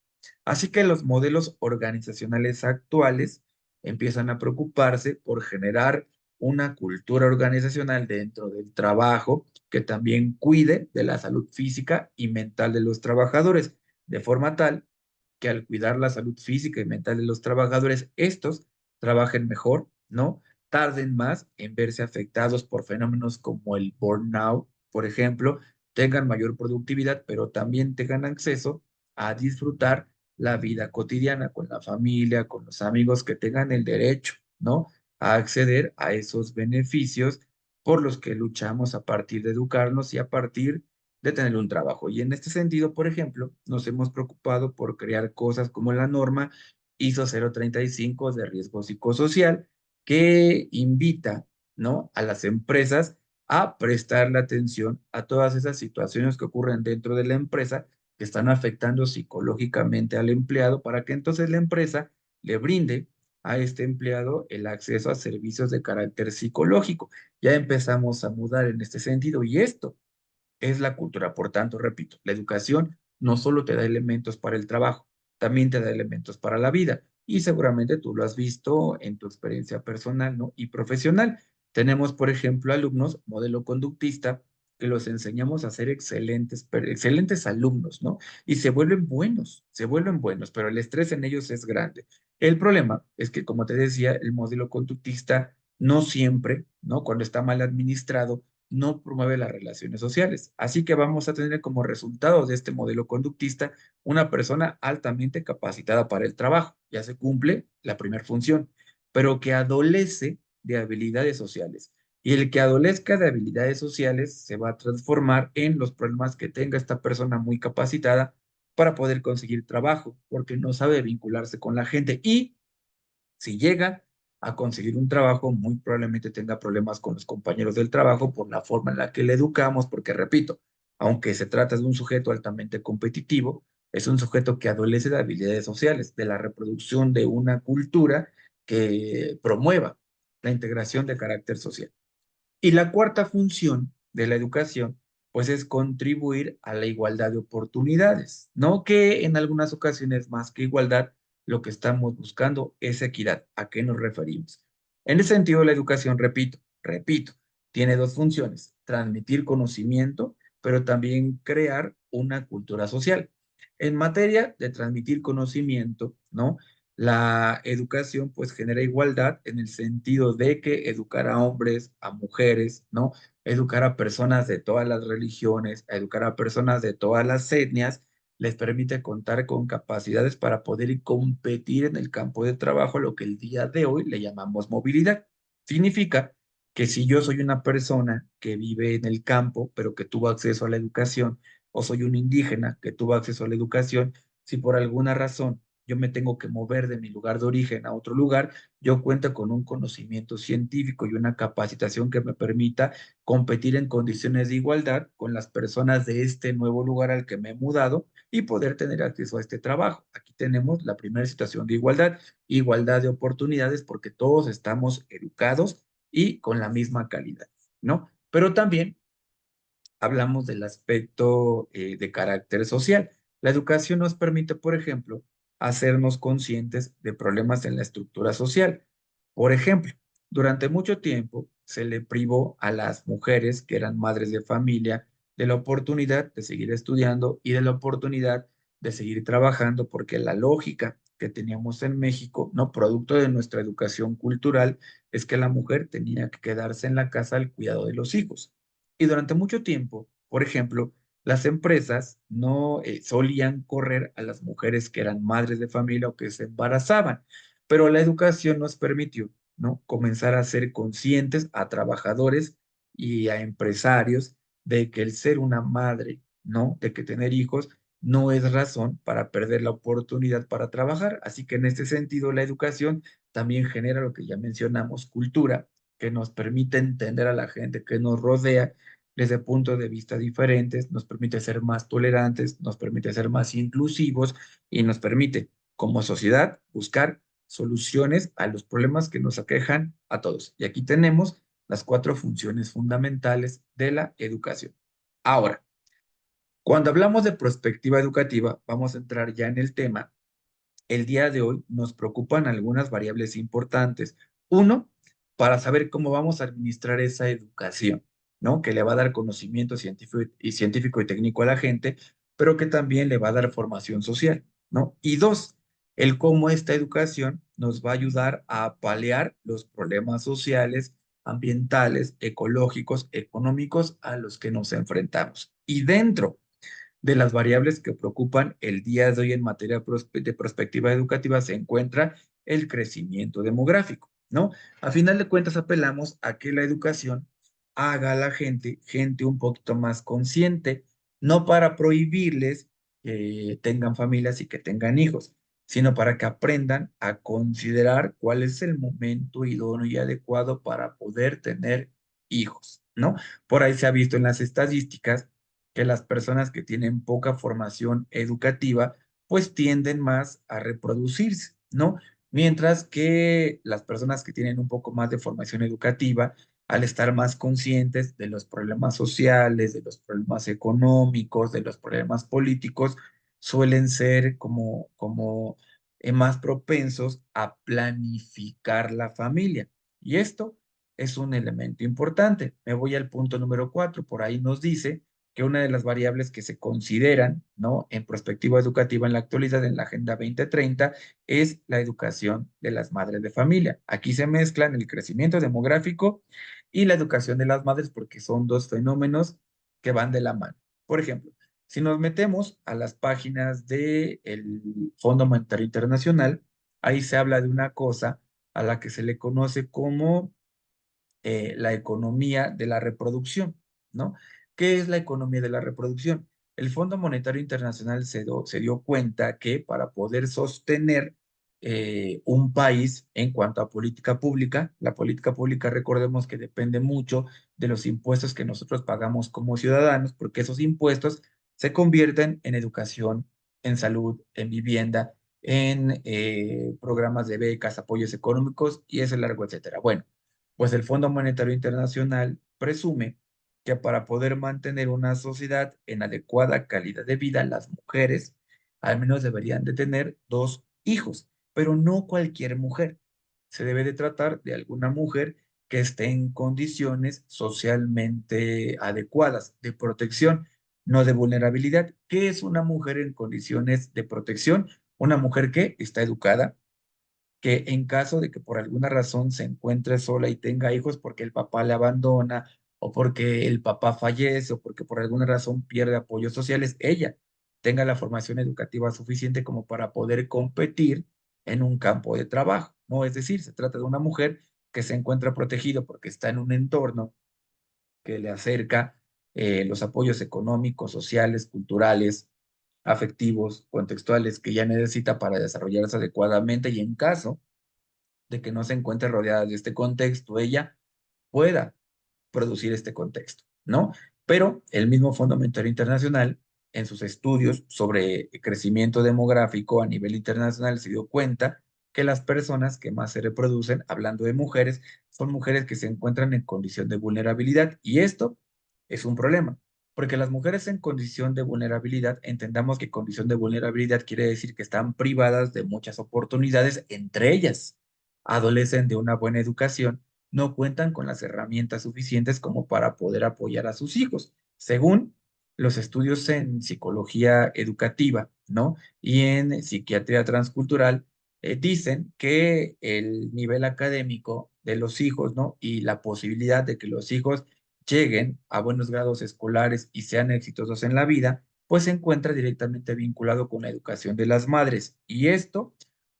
Así que los modelos organizacionales actuales empiezan a preocuparse por generar una cultura organizacional dentro del trabajo que también cuide de la salud física y mental de los trabajadores, de forma tal que al cuidar la salud física y mental de los trabajadores, estos trabajen mejor, ¿no? Tarden más en verse afectados por fenómenos como el burnout, por ejemplo, tengan mayor productividad, pero también tengan acceso a disfrutar la vida cotidiana con la familia, con los amigos, que tengan el derecho, ¿no?, a acceder a esos beneficios por los que luchamos a partir de educarnos y a partir de tener un trabajo. Y en este sentido, por ejemplo, nos hemos preocupado por crear cosas como la norma ISO 035 de riesgo psicosocial, que invita, ¿no?, a las empresas a prestarle atención a todas esas situaciones que ocurren dentro de la empresa que están afectando psicológicamente al empleado, para que entonces la empresa le brinde a este empleado el acceso a servicios de carácter psicológico. Ya empezamos a mudar en este sentido y esto es la cultura. Por tanto, repito, la educación no solo te da elementos para el trabajo, también te da elementos para la vida. Y seguramente tú lo has visto en tu experiencia personal, ¿no?, y profesional. Tenemos, por ejemplo, alumnos modelo conductista que los enseñamos a ser excelentes, excelentes alumnos, ¿no? Y se vuelven buenos, pero el estrés en ellos es grande. El problema es que, como te decía, el modelo conductista no siempre, ¿no?, cuando está mal administrado, no promueve las relaciones sociales. Así que vamos a tener como resultado de este modelo conductista una persona altamente capacitada para el trabajo. Ya se cumple la primera función, pero que adolece de habilidades sociales. Y el que adolezca de habilidades sociales se va a transformar en los problemas que tenga esta persona muy capacitada para poder conseguir trabajo, porque no sabe vincularse con la gente. Y si llega a conseguir un trabajo, muy probablemente tenga problemas con los compañeros del trabajo por la forma en la que le educamos, porque repito, aunque se trata de un sujeto altamente competitivo, es un sujeto que adolece de habilidades sociales, de la reproducción de una cultura que promueva la integración de carácter social. Y la cuarta función de la educación, pues es contribuir a la igualdad de oportunidades, ¿no? Que en algunas ocasiones, más que igualdad, lo que estamos buscando es equidad. ¿A qué nos referimos? En ese sentido, la educación, repito, tiene dos funciones: transmitir conocimiento, pero también crear una cultura social. En materia de transmitir conocimiento, ¿no? La educación pues genera igualdad en el sentido de que educar a hombres, a mujeres, ¿no? Educar a personas de todas las religiones, a educar a personas de todas las etnias, les permite contar con capacidades para poder competir en el campo de trabajo, lo que el día de hoy le llamamos movilidad. Significa que si yo soy una persona que vive en el campo, pero que tuvo acceso a la educación, o soy un indígena que tuvo acceso a la educación, si por alguna razón yo me tengo que mover de mi lugar de origen a otro lugar, yo cuento con un conocimiento científico y una capacitación que me permita competir en condiciones de igualdad con las personas de este nuevo lugar al que me he mudado y poder tener acceso a este trabajo. Aquí tenemos la primera situación de igualdad, igualdad de oportunidades porque todos estamos educados y con la misma calidad, ¿no? Pero también hablamos del aspecto de carácter social. La educación nos permite, por ejemplo, hacernos conscientes de problemas en la estructura social. Por ejemplo, durante mucho tiempo se le privó a las mujeres que eran madres de familia de la oportunidad de seguir estudiando y de la oportunidad de seguir trabajando porque la lógica que teníamos en México, no producto de nuestra educación cultural, es que la mujer tenía que quedarse en la casa al cuidado de los hijos. Y durante mucho tiempo, por ejemplo, las empresas no solían correr a las mujeres que eran madres de familia o que se embarazaban, pero la educación nos permitió, ¿no? Comenzar a ser conscientes a trabajadores y a empresarios de que el ser una madre, ¿no? De que tener hijos no es razón para perder la oportunidad para trabajar. Así que en este sentido, la educación también genera lo que ya mencionamos, cultura, que nos permite entender a la gente que nos rodea desde puntos de vista diferentes, nos permite ser más tolerantes, nos permite ser más inclusivos y nos permite, como sociedad, buscar soluciones a los problemas que nos aquejan a todos. Y aquí tenemos las cuatro funciones fundamentales de la educación. Ahora, cuando hablamos de perspectiva educativa, vamos a entrar ya en el tema. El día de hoy nos preocupan algunas variables importantes. Uno, para saber cómo vamos a administrar esa educación, ¿no? Que le va a dar conocimiento científico y técnico a la gente, pero que también le va a dar formación social, ¿no? Y dos, el cómo esta educación nos va a ayudar a paliar los problemas sociales, ambientales, ecológicos, económicos a los que nos enfrentamos. Y dentro de las variables que preocupan el día de hoy en materia de perspectiva educativa se encuentra el crecimiento demográfico, ¿no? A final de cuentas apelamos a que la educación haga a la gente un poquito más consciente, no para prohibirles que tengan familias y que tengan hijos, sino para que aprendan a considerar cuál es el momento idóneo y adecuado para poder tener hijos, ¿no? Por ahí se ha visto en las estadísticas que las personas que tienen poca formación educativa, pues tienden más a reproducirse, ¿no? Mientras que las personas que tienen un poco más de formación educativa, al estar más conscientes de los problemas sociales, de los problemas económicos, de los problemas políticos, suelen ser como más propensos a planificar la familia. Y esto es un elemento importante. Me voy al punto número 4. Por ahí nos dice que una de las variables que se consideran, ¿no? En perspectiva educativa en la actualidad, en la Agenda 2030, es la educación de las madres de familia. Aquí se mezclan el crecimiento demográfico y la educación de las madres porque son dos fenómenos que van de la mano. Por ejemplo, si nos metemos a las páginas del Fondo Monetario Internacional, ahí se habla de una cosa a la que se le conoce como la economía de la reproducción, ¿no? ¿Qué es la economía de la reproducción? El Fondo Monetario Internacional se dio cuenta que para poder sostener un país en cuanto a política pública, la política pública recordemos que depende mucho de los impuestos que nosotros pagamos como ciudadanos, porque esos impuestos se convierten en educación, en salud, en vivienda, en programas de becas, apoyos económicos y ese largo, etcétera. Bueno, pues el Fondo Monetario Internacional presume que para poder mantener una sociedad en adecuada calidad de vida, las mujeres al menos deberían de tener dos hijos, pero no cualquier mujer. Se debe de tratar de alguna mujer que esté en condiciones socialmente adecuadas de protección. no de vulnerabilidad. ¿Qué es una mujer en condiciones de protección? Una mujer que está educada, que en caso de que por alguna razón se encuentre sola y tenga hijos porque el papá le abandona o porque el papá fallece o porque por alguna razón pierde apoyos sociales, ella tenga la formación educativa suficiente como para poder competir en un campo de trabajo, ¿no? Es decir, se trata de una mujer que se encuentra protegida porque está en un entorno que le acerca los apoyos económicos, sociales, culturales, afectivos, contextuales que ella necesita para desarrollarse adecuadamente y en caso de que no se encuentre rodeada de este contexto, ella pueda producir este contexto, ¿no? Pero el mismo Fondo Monetario Internacional, en sus estudios sobre crecimiento demográfico a nivel internacional, se dio cuenta que las personas que más se reproducen, hablando de mujeres, son mujeres que se encuentran en condición de vulnerabilidad. Y esto es un problema, porque las mujeres en condición de vulnerabilidad, entendamos que condición de vulnerabilidad quiere decir que están privadas de muchas oportunidades, entre ellas adolecen de una buena educación, no cuentan con las herramientas suficientes como para poder apoyar a sus hijos, según los estudios en psicología educativa, ¿no? Y en psiquiatría transcultural, dicen que el nivel académico de los hijos, ¿no? Y la posibilidad de que los hijos lleguen a buenos grados escolares y sean exitosos en la vida, pues se encuentra directamente vinculado con la educación de las madres. Y esto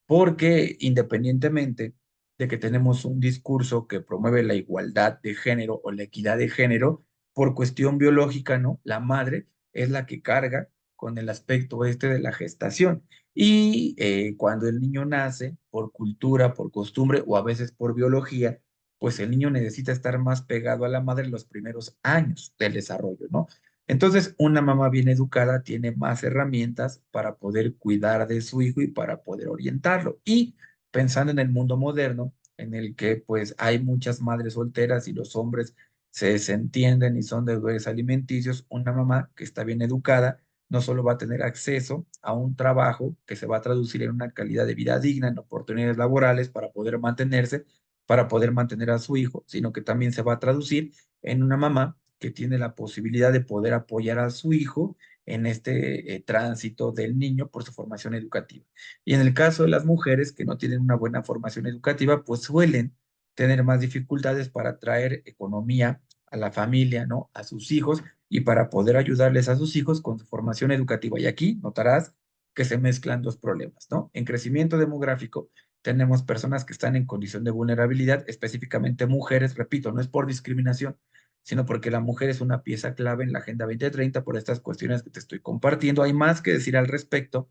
porque independientemente de que tenemos un discurso que promueve la igualdad de género o la equidad de género, por cuestión biológica, ¿no? La madre es la que carga con el aspecto este de la gestación. Y cuando el niño nace, por cultura, por costumbre o a veces por biología, pues el niño necesita estar más pegado a la madre en los primeros años del desarrollo, ¿no? Entonces, una mamá bien educada tiene más herramientas para poder cuidar de su hijo y para poder orientarlo. Y pensando en el mundo moderno, en el que pues hay muchas madres solteras y los hombres se desentienden y son deudores alimenticios, una mamá que está bien educada no solo va a tener acceso a un trabajo que se va a traducir en una calidad de vida digna, en oportunidades laborales para poder mantenerse, para poder mantener a su hijo, sino que también se va a traducir en una mamá que tiene la posibilidad de poder apoyar a su hijo en este tránsito del niño por su formación educativa. Y en el caso de las mujeres que no tienen una buena formación educativa, pues suelen tener más dificultades para traer economía a la familia, ¿no? A sus hijos y para poder ayudarles a sus hijos con su formación educativa. Y aquí notarás que se mezclan dos problemas, ¿no? En crecimiento demográfico tenemos personas que están en condición de vulnerabilidad, específicamente mujeres, repito, no es por discriminación, sino porque la mujer es una pieza clave en la Agenda 2030 por estas cuestiones que te estoy compartiendo. Hay más que decir al respecto,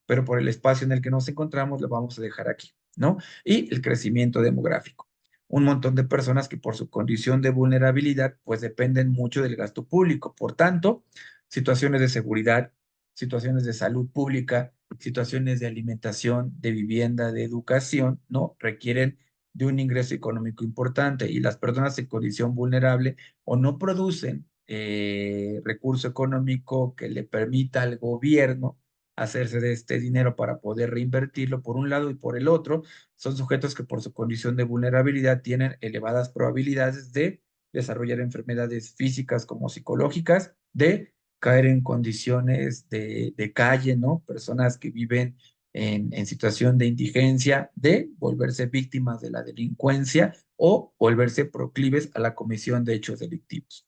pero por el espacio en el que nos encontramos lo vamos a dejar aquí, ¿no? Y el crecimiento demográfico. Un montón de personas que por su condición de vulnerabilidad, pues dependen mucho del gasto público. Por tanto, situaciones de seguridad, situaciones de salud pública, situaciones de alimentación, de vivienda, de educación, ¿no? Requieren de un ingreso económico importante y las personas en condición vulnerable o no producen recurso económico que le permita al gobierno hacerse de este dinero para poder reinvertirlo por un lado y por el otro, son sujetos que por su condición de vulnerabilidad tienen elevadas probabilidades de desarrollar enfermedades físicas como psicológicas, de caer en condiciones de calle, ¿no? Personas que viven en situación de indigencia, de volverse víctimas de la delincuencia o volverse proclives a la comisión de hechos delictivos.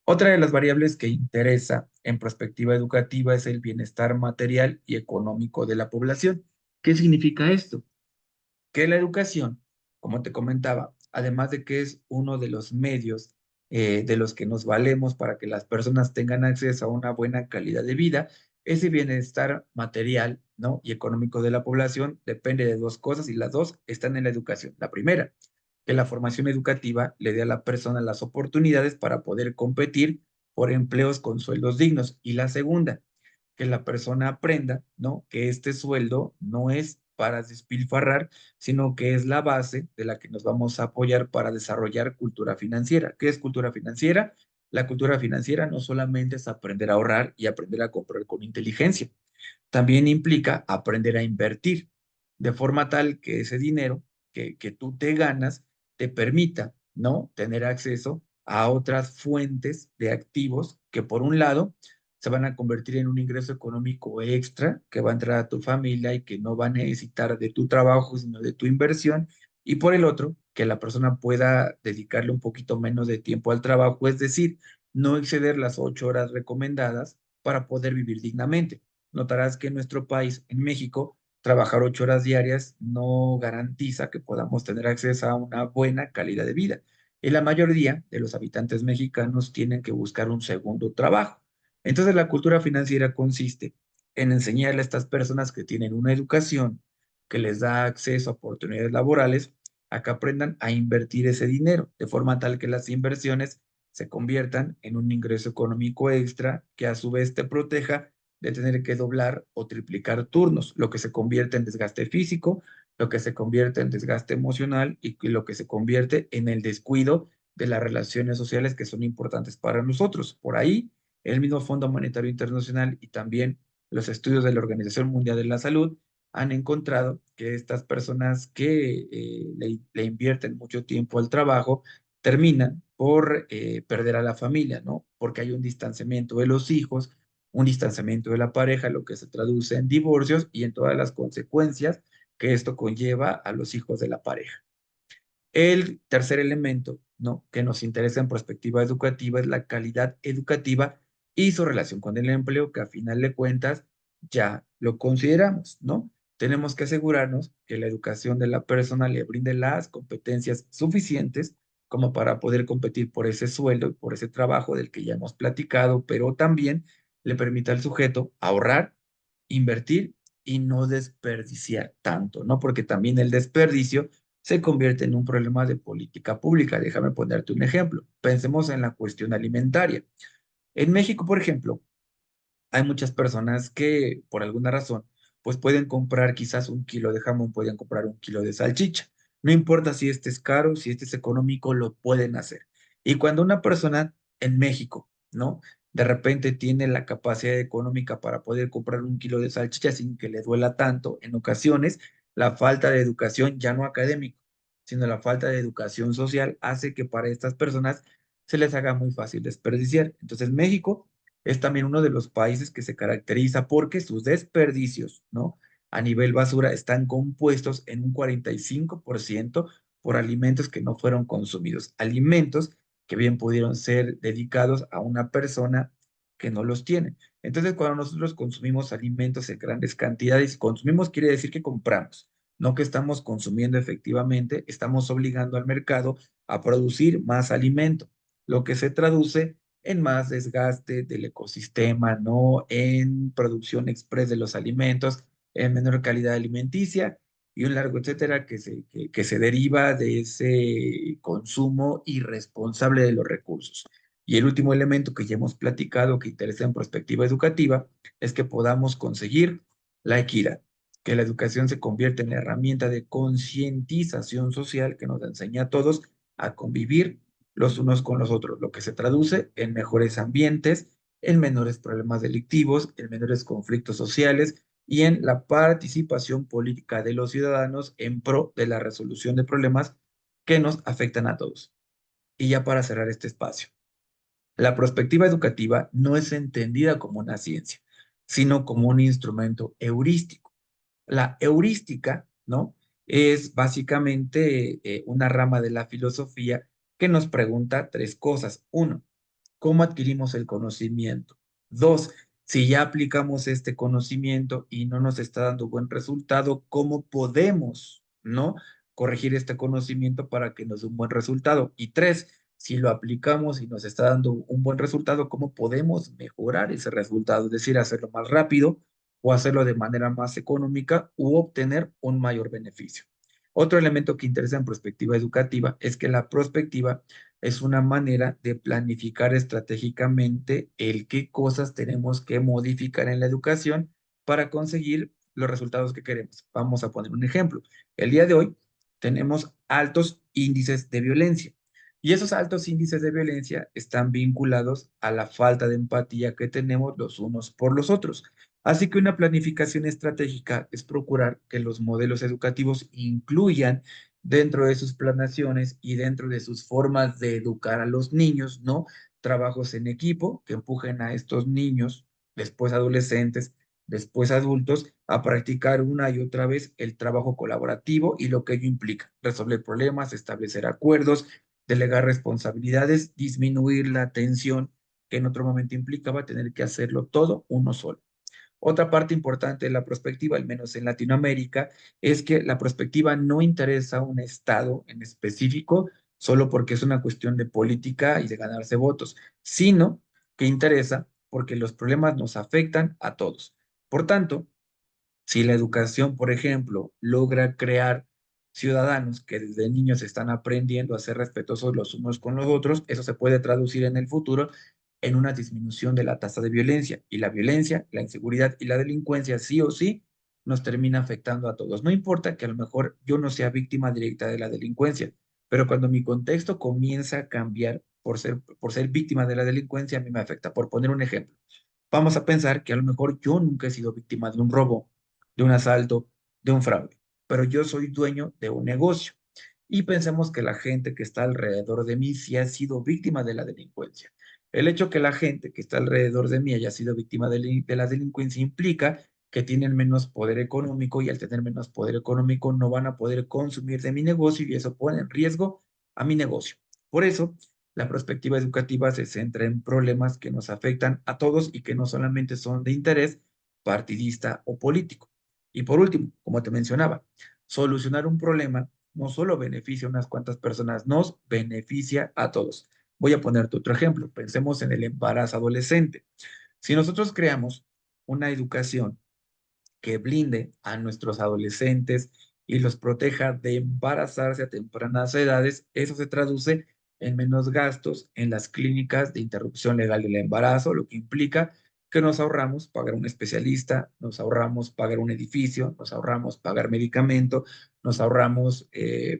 Otra de las variables que interesa en perspectiva educativa es el bienestar material y económico de la población. ¿Qué significa esto? Que la educación, como te comentaba, además de que es uno de los medios de los que nos valemos para que las personas tengan acceso a una buena calidad de vida, ese bienestar material, ¿no? Y económico de la población depende de dos cosas y las dos están en la educación. La primera, que la formación educativa le dé a la persona las oportunidades para poder competir por empleos con sueldos dignos. Y la segunda, que la persona aprenda, ¿no? Que este sueldo no es para despilfarrar, sino que es la base de la que nos vamos a apoyar para desarrollar cultura financiera. ¿Qué es cultura financiera? La cultura financiera no solamente es aprender a ahorrar y aprender a comprar con inteligencia, también implica aprender a invertir de forma tal que ese dinero que tú te ganas te permita, ¿no? Tener acceso a otras fuentes de activos que por un lado se van a convertir en un ingreso económico extra que va a entrar a tu familia y que no va a necesitar de tu trabajo, sino de tu inversión. Y por el otro, que la persona pueda dedicarle un poquito menos de tiempo al trabajo, es decir, no exceder las 8 horas recomendadas para poder vivir dignamente. Notarás que en nuestro país, en México, trabajar 8 horas diarias no garantiza que podamos tener acceso a una buena calidad de vida. Y la mayoría de los habitantes mexicanos tienen que buscar un segundo trabajo. Entonces, la cultura financiera consiste en enseñarle a estas personas que tienen una educación que les da acceso a oportunidades laborales a que aprendan a invertir ese dinero, de forma tal que las inversiones se conviertan en un ingreso económico extra que a su vez te proteja de tener que doblar o triplicar turnos, lo que se convierte en desgaste físico, lo que se convierte en desgaste emocional y lo que se convierte en el descuido de las relaciones sociales que son importantes para nosotros. Por ahí, el mismo Fondo Monetario Internacional y también los estudios de la Organización Mundial de la Salud han encontrado que estas personas que le invierten mucho tiempo al trabajo terminan por perder a la familia, ¿no? Porque hay un distanciamiento de los hijos, un distanciamiento de la pareja, lo que se traduce en divorcios y en todas las consecuencias que esto conlleva a los hijos de la pareja. El tercer elemento, ¿no?, que nos interesa en perspectiva educativa es la calidad educativa y su relación con el empleo, que a final de cuentas ya lo consideramos, ¿no? Tenemos que asegurarnos que la educación de la persona le brinde las competencias suficientes como para poder competir por ese sueldo y por ese trabajo del que ya hemos platicado, pero también le permita al sujeto ahorrar, invertir y no desperdiciar tanto, ¿no? Porque también el desperdicio se convierte en un problema de política pública. Déjame ponerte un ejemplo. Pensemos en la cuestión alimentaria. En México, por ejemplo, hay muchas personas que por alguna razón pues pueden comprar quizás 1 kilo de jamón, pueden comprar 1 kilo de salchicha. No importa si este es caro, si este es económico, lo pueden hacer. Y cuando una persona en México, ¿no? De repente tiene la capacidad económica para poder comprar 1 kilo de salchicha sin que le duela tanto, en ocasiones la falta de educación ya no académico, sino la falta de educación social hace que para estas personas se les haga muy fácil desperdiciar. Entonces México es también uno de los países que se caracteriza porque sus desperdicios, ¿no?, a nivel basura están compuestos en un 45% por alimentos que no fueron consumidos, alimentos que bien pudieron ser dedicados a una persona que no los tiene. Entonces, cuando nosotros consumimos alimentos en grandes cantidades, consumimos quiere decir que compramos, no que estamos consumiendo efectivamente, estamos obligando al mercado a producir más alimento, lo que se traduce en más desgaste del ecosistema, ¿no? En producción express de los alimentos, en menor calidad alimenticia y un largo etcétera que se deriva de ese consumo irresponsable de los recursos. Y el último elemento que ya hemos platicado que interesa en perspectiva educativa es que podamos conseguir la equidad, que la educación se convierta en la herramienta de concientización social que nos enseña a todos a convivir los unos con los otros, lo que se traduce en mejores ambientes, en menores problemas delictivos, en menores conflictos sociales y en la participación política de los ciudadanos en pro de la resolución de problemas que nos afectan a todos. Y ya para cerrar este espacio, la perspectiva educativa no es entendida como una ciencia, sino como un instrumento heurístico. La heurística, ¿no?, es básicamente una rama de la filosofía que nos pregunta tres cosas. Uno, ¿cómo adquirimos el conocimiento? Dos, si ya aplicamos este conocimiento y no nos está dando buen resultado, ¿cómo podemos, no, corregir este conocimiento para que nos dé un buen resultado? Y tres, si lo aplicamos y nos está dando un buen resultado, ¿cómo podemos mejorar ese resultado? Es decir, hacerlo más rápido o hacerlo de manera más económica u obtener un mayor beneficio. Otro elemento que interesa en perspectiva educativa es que la prospectiva es una manera de planificar estratégicamente el qué cosas tenemos que modificar en la educación para conseguir los resultados que queremos. Vamos a poner un ejemplo. El día de hoy tenemos altos índices de violencia y esos altos índices de violencia están vinculados a la falta de empatía que tenemos los unos por los otros. Así que una planificación estratégica es procurar que los modelos educativos incluyan dentro de sus planaciones y dentro de sus formas de educar a los niños, ¿no?, trabajos en equipo que empujen a estos niños después adolescentes, después adultos, a practicar una y otra vez el trabajo colaborativo y lo que ello implica, resolver problemas, establecer acuerdos, delegar responsabilidades, disminuir la tensión que en otro momento implicaba tener que hacerlo todo uno solo. Otra parte importante de la prospectiva, al menos en Latinoamérica, es que la prospectiva no interesa a un estado en específico solo porque es una cuestión de política y de ganarse votos, sino que interesa porque los problemas nos afectan a todos. Por tanto, si la educación, por ejemplo, logra crear ciudadanos que desde niños están aprendiendo a ser respetuosos los unos con los otros, eso se puede traducir en el futuro en una disminución de la tasa de violencia. Y la violencia, la inseguridad y la delincuencia sí o sí nos termina afectando a todos. No importa que a lo mejor yo no sea víctima directa de la delincuencia, pero cuando mi contexto comienza a cambiar por ser víctima de la delincuencia, a mí me afecta. Por poner un ejemplo, vamos a pensar que a lo mejor yo nunca he sido víctima de un robo, de un asalto, de un fraude, pero yo soy dueño de un negocio. Y pensemos que la gente que está alrededor de mí sí ha sido víctima de la delincuencia. El hecho que la gente que está alrededor de mí haya sido víctima de la delincuencia implica que tienen menos poder económico y al tener menos poder económico no van a poder consumir de mi negocio y eso pone en riesgo a mi negocio. Por eso, la perspectiva educativa se centra en problemas que nos afectan a todos y que no solamente son de interés partidista o político. Y por último, como te mencionaba, solucionar un problema no solo beneficia a unas cuantas personas, nos beneficia a todos. Voy a ponerte otro ejemplo. Pensemos en el embarazo adolescente. Si nosotros creamos una educación que blinde a nuestros adolescentes y los proteja de embarazarse a tempranas edades, eso se traduce en menos gastos en las clínicas de interrupción legal del embarazo, lo que implica que nos ahorramos pagar un especialista, nos ahorramos pagar un edificio, nos ahorramos pagar medicamento, nos ahorramos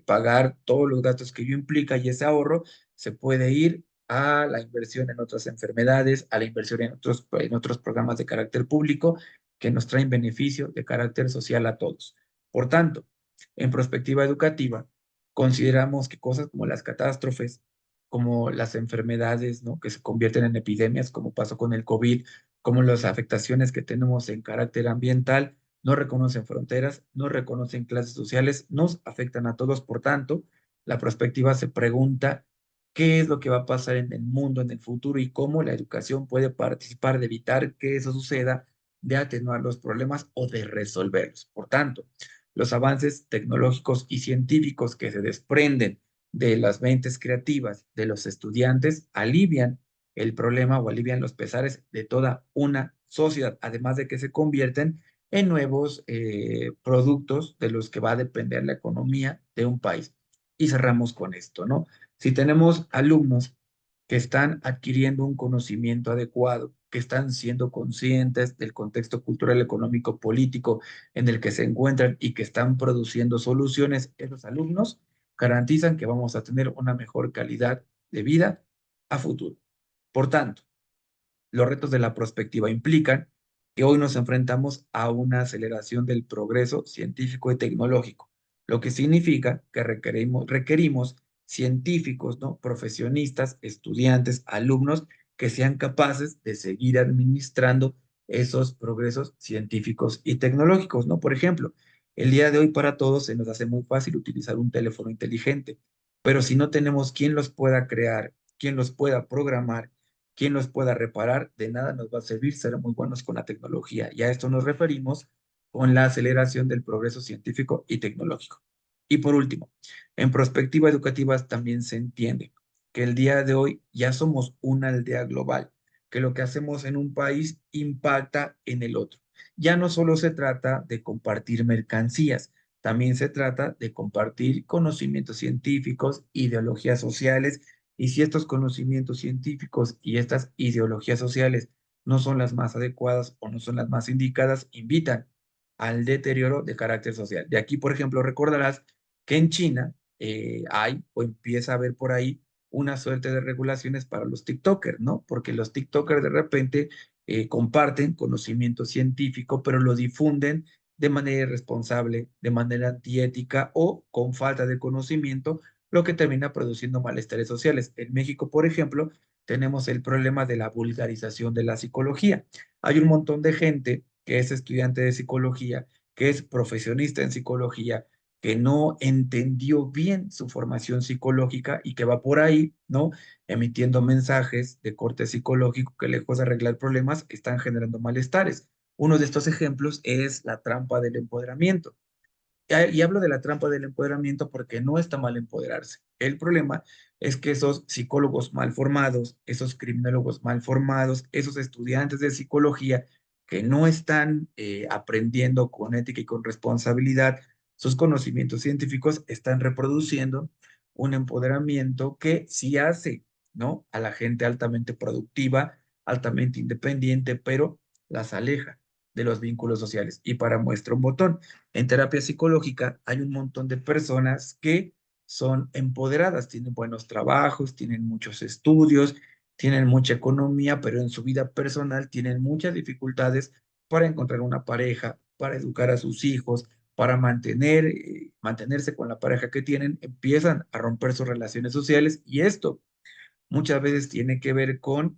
pagar todos los gastos que ello implica y ese ahorro se puede ir a la inversión en otras enfermedades, a la inversión en otros programas de carácter público que nos traen beneficio de carácter social a todos. Por tanto, en perspectiva educativa, consideramos que cosas como las catástrofes, como las enfermedades, ¿no?, que se convierten en epidemias, como pasó con el COVID, como las afectaciones que tenemos en carácter ambiental, no reconocen fronteras, no reconocen clases sociales, nos afectan a todos. Por tanto, la perspectiva se pregunta qué es lo que va a pasar en el mundo en el futuro y cómo la educación puede participar de evitar que eso suceda, de atenuar los problemas o de resolverlos. Por tanto, los avances tecnológicos y científicos que se desprenden de las mentes creativas de los estudiantes alivian el problema o alivian los pesares de toda una sociedad, además de que se convierten en nuevos productos de los que va a depender la economía de un país. Y cerramos con esto, ¿no? Si tenemos alumnos que están adquiriendo un conocimiento adecuado, que están siendo conscientes del contexto cultural, económico, político en el que se encuentran y que están produciendo soluciones, esos alumnos garantizan que vamos a tener una mejor calidad de vida a futuro. Por tanto, los retos de la prospectiva implican que hoy nos enfrentamos a una aceleración del progreso científico y tecnológico, lo que significa que requerimos científicos, ¿no?, profesionistas, estudiantes, alumnos que sean capaces de seguir administrando esos progresos científicos y tecnológicos, ¿no? Por ejemplo, el día de hoy para todos se nos hace muy fácil utilizar un teléfono inteligente, pero si no tenemos quien los pueda crear, quien los pueda programar, quien los pueda reparar, de nada nos va a servir ser muy buenos con la tecnología. Y a esto nos referimos con la aceleración del progreso científico y tecnológico. Y por último, en perspectiva educativa también se entiende que el día de hoy ya somos una aldea global, que lo que hacemos en un país impacta en el otro. Ya no solo se trata de compartir mercancías, también se trata de compartir conocimientos científicos, ideologías sociales, y si estos conocimientos científicos y estas ideologías sociales no son las más adecuadas o no son las más indicadas, invitan al deterioro de carácter social. De aquí, por ejemplo, recordarás que en China hay o empieza a haber por ahí una suerte de regulaciones para los TikTokers, ¿no? Porque los TikTokers de repente comparten conocimiento científico, pero lo difunden de manera irresponsable, de manera antiética o con falta de conocimiento, lo que termina produciendo malestares sociales. En México, por ejemplo, tenemos el problema de la vulgarización de la psicología. Hay un montón de gente que es estudiante de psicología, que es profesionista en psicología, que no entendió bien su formación psicológica y que va por ahí, ¿no? Emitiendo mensajes de corte psicológico que lejos de arreglar problemas están generando malestares. Uno de estos ejemplos es la trampa del empoderamiento. Y hablo de la trampa del empoderamiento porque no está mal empoderarse. El problema es que esos psicólogos mal formados, esos criminólogos mal formados, esos estudiantes de psicología que no están aprendiendo con ética y con responsabilidad sus conocimientos científicos, están reproduciendo un empoderamiento que sí hace, ¿no? A la gente altamente productiva, altamente independiente, pero las aleja de los vínculos sociales. Y para muestra un botón, en terapia psicológica hay un montón de personas que son empoderadas, tienen buenos trabajos, tienen muchos estudios, tienen mucha economía, pero en su vida personal tienen muchas dificultades para encontrar una pareja, para educar a sus hijos, para mantenerse con la pareja que tienen, empiezan a romper sus relaciones sociales y esto muchas veces tiene que ver con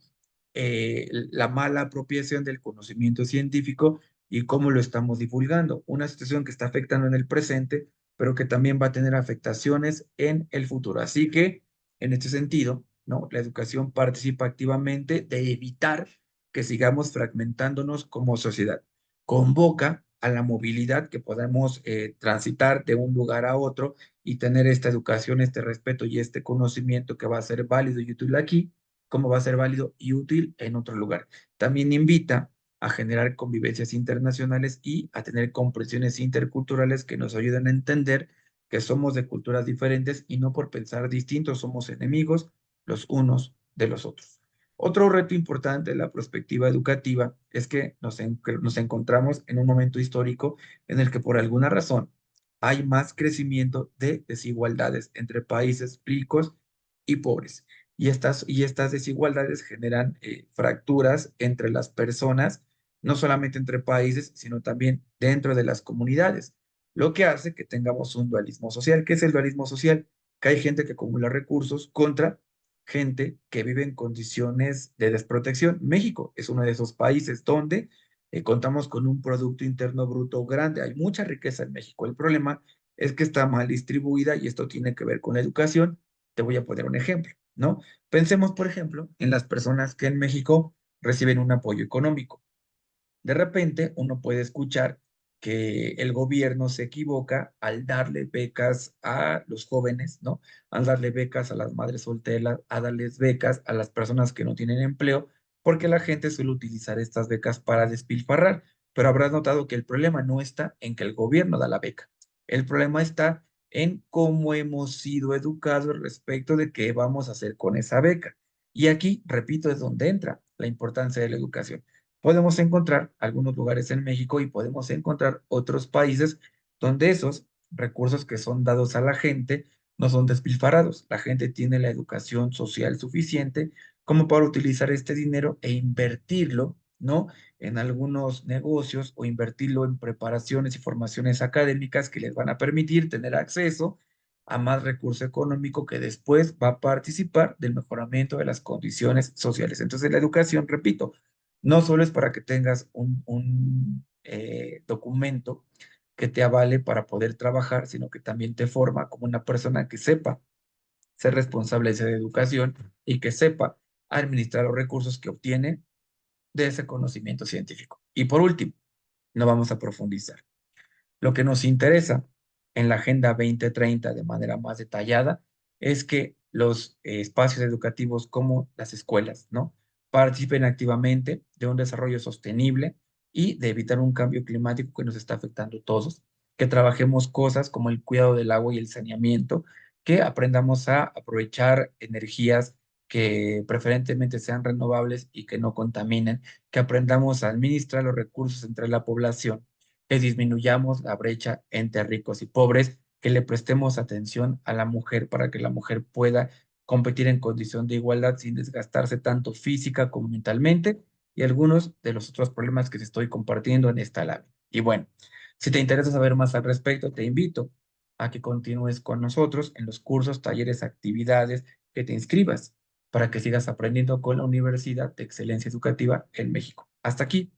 la mala apropiación del conocimiento científico y cómo lo estamos divulgando. Una situación que está afectando en el presente, pero que también va a tener afectaciones en el futuro. Así que, en este sentido, ¿no? La educación participa activamente de evitar que sigamos fragmentándonos como sociedad. Convoca a la movilidad, que podamos transitar de un lugar a otro y tener esta educación, este respeto y este conocimiento que va a ser válido y útil aquí, como va a ser válido y útil en otro lugar. También invita a generar convivencias internacionales y a tener comprensiones interculturales que nos ayuden a entender que somos de culturas diferentes y no por pensar distintos somos enemigos los unos de los otros. Otro reto importante de la perspectiva educativa es que nos encontramos en un momento histórico en el que por alguna razón hay más crecimiento de desigualdades entre países ricos y pobres. Y estas desigualdades generan fracturas entre las personas, no solamente entre países, sino también dentro de las comunidades, lo que hace que tengamos un dualismo social. ¿Qué es el dualismo social? Que hay gente que acumula recursos contra gente que vive en condiciones de desprotección. México es uno de esos países donde contamos con un Producto Interno Bruto grande. Hay mucha riqueza en México. El problema es que está mal distribuida y esto tiene que ver con la educación. Te voy a poner un ejemplo, ¿no? Pensemos, por ejemplo, en las personas que en México reciben un apoyo económico. De repente, uno puede escuchar que el gobierno se equivoca al darle becas a los jóvenes, ¿no? Al darle becas a las madres solteras, a darles becas a las personas que no tienen empleo, porque la gente suele utilizar estas becas para despilfarrar. Pero habrás notado que el problema no está en que el gobierno da la beca. El problema está en cómo hemos sido educados respecto de qué vamos a hacer con esa beca. Y aquí, repito, es donde entra la importancia de la educación. Podemos encontrar algunos lugares en México y podemos encontrar otros países donde esos recursos que son dados a la gente no son despilfarrados. La gente tiene la educación social suficiente como para utilizar este dinero e invertirlo, ¿no? En algunos negocios o invertirlo en preparaciones y formaciones académicas que les van a permitir tener acceso a más recurso económico que después va a participar del mejoramiento de las condiciones sociales. Entonces, la educación, repito, no solo es para que tengas un documento que te avale para poder trabajar, sino que también te forma como una persona que sepa ser responsable de esa educación y que sepa administrar los recursos que obtiene de ese conocimiento científico. Y por último, no vamos a profundizar. Lo que nos interesa en la Agenda 2030 de manera más detallada es que los espacios educativos como las escuelas, ¿no? Participen activamente de un desarrollo sostenible y de evitar un cambio climático que nos está afectando a todos, que trabajemos cosas como el cuidado del agua y el saneamiento, que aprendamos a aprovechar energías que preferentemente sean renovables y que no contaminen, que aprendamos a administrar los recursos entre la población, que disminuyamos la brecha entre ricos y pobres, que le prestemos atención a la mujer para que la mujer pueda competir en condición de igualdad sin desgastarse tanto física como mentalmente y algunos de los otros problemas que te estoy compartiendo en esta lámina. Y bueno, si te interesa saber más al respecto, te invito a que continúes con nosotros en los cursos, talleres, actividades, que te inscribas para que sigas aprendiendo con la Universidad de Excelencia Educativa en México. Hasta aquí,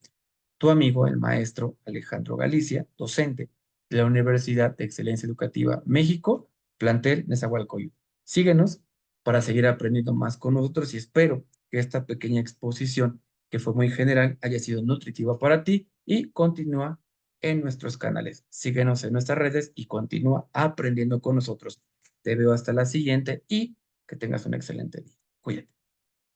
tu amigo, el maestro Alejandro Galicia, docente de la Universidad de Excelencia Educativa México, plantel Nezahualcóyotl. Síguenos para seguir aprendiendo más con nosotros y espero que esta pequeña exposición, que fue muy general, haya sido nutritiva para ti y continúa en nuestros canales. Síguenos en nuestras redes y continúa aprendiendo con nosotros. Te veo hasta la siguiente y que tengas un excelente día. Cuídate.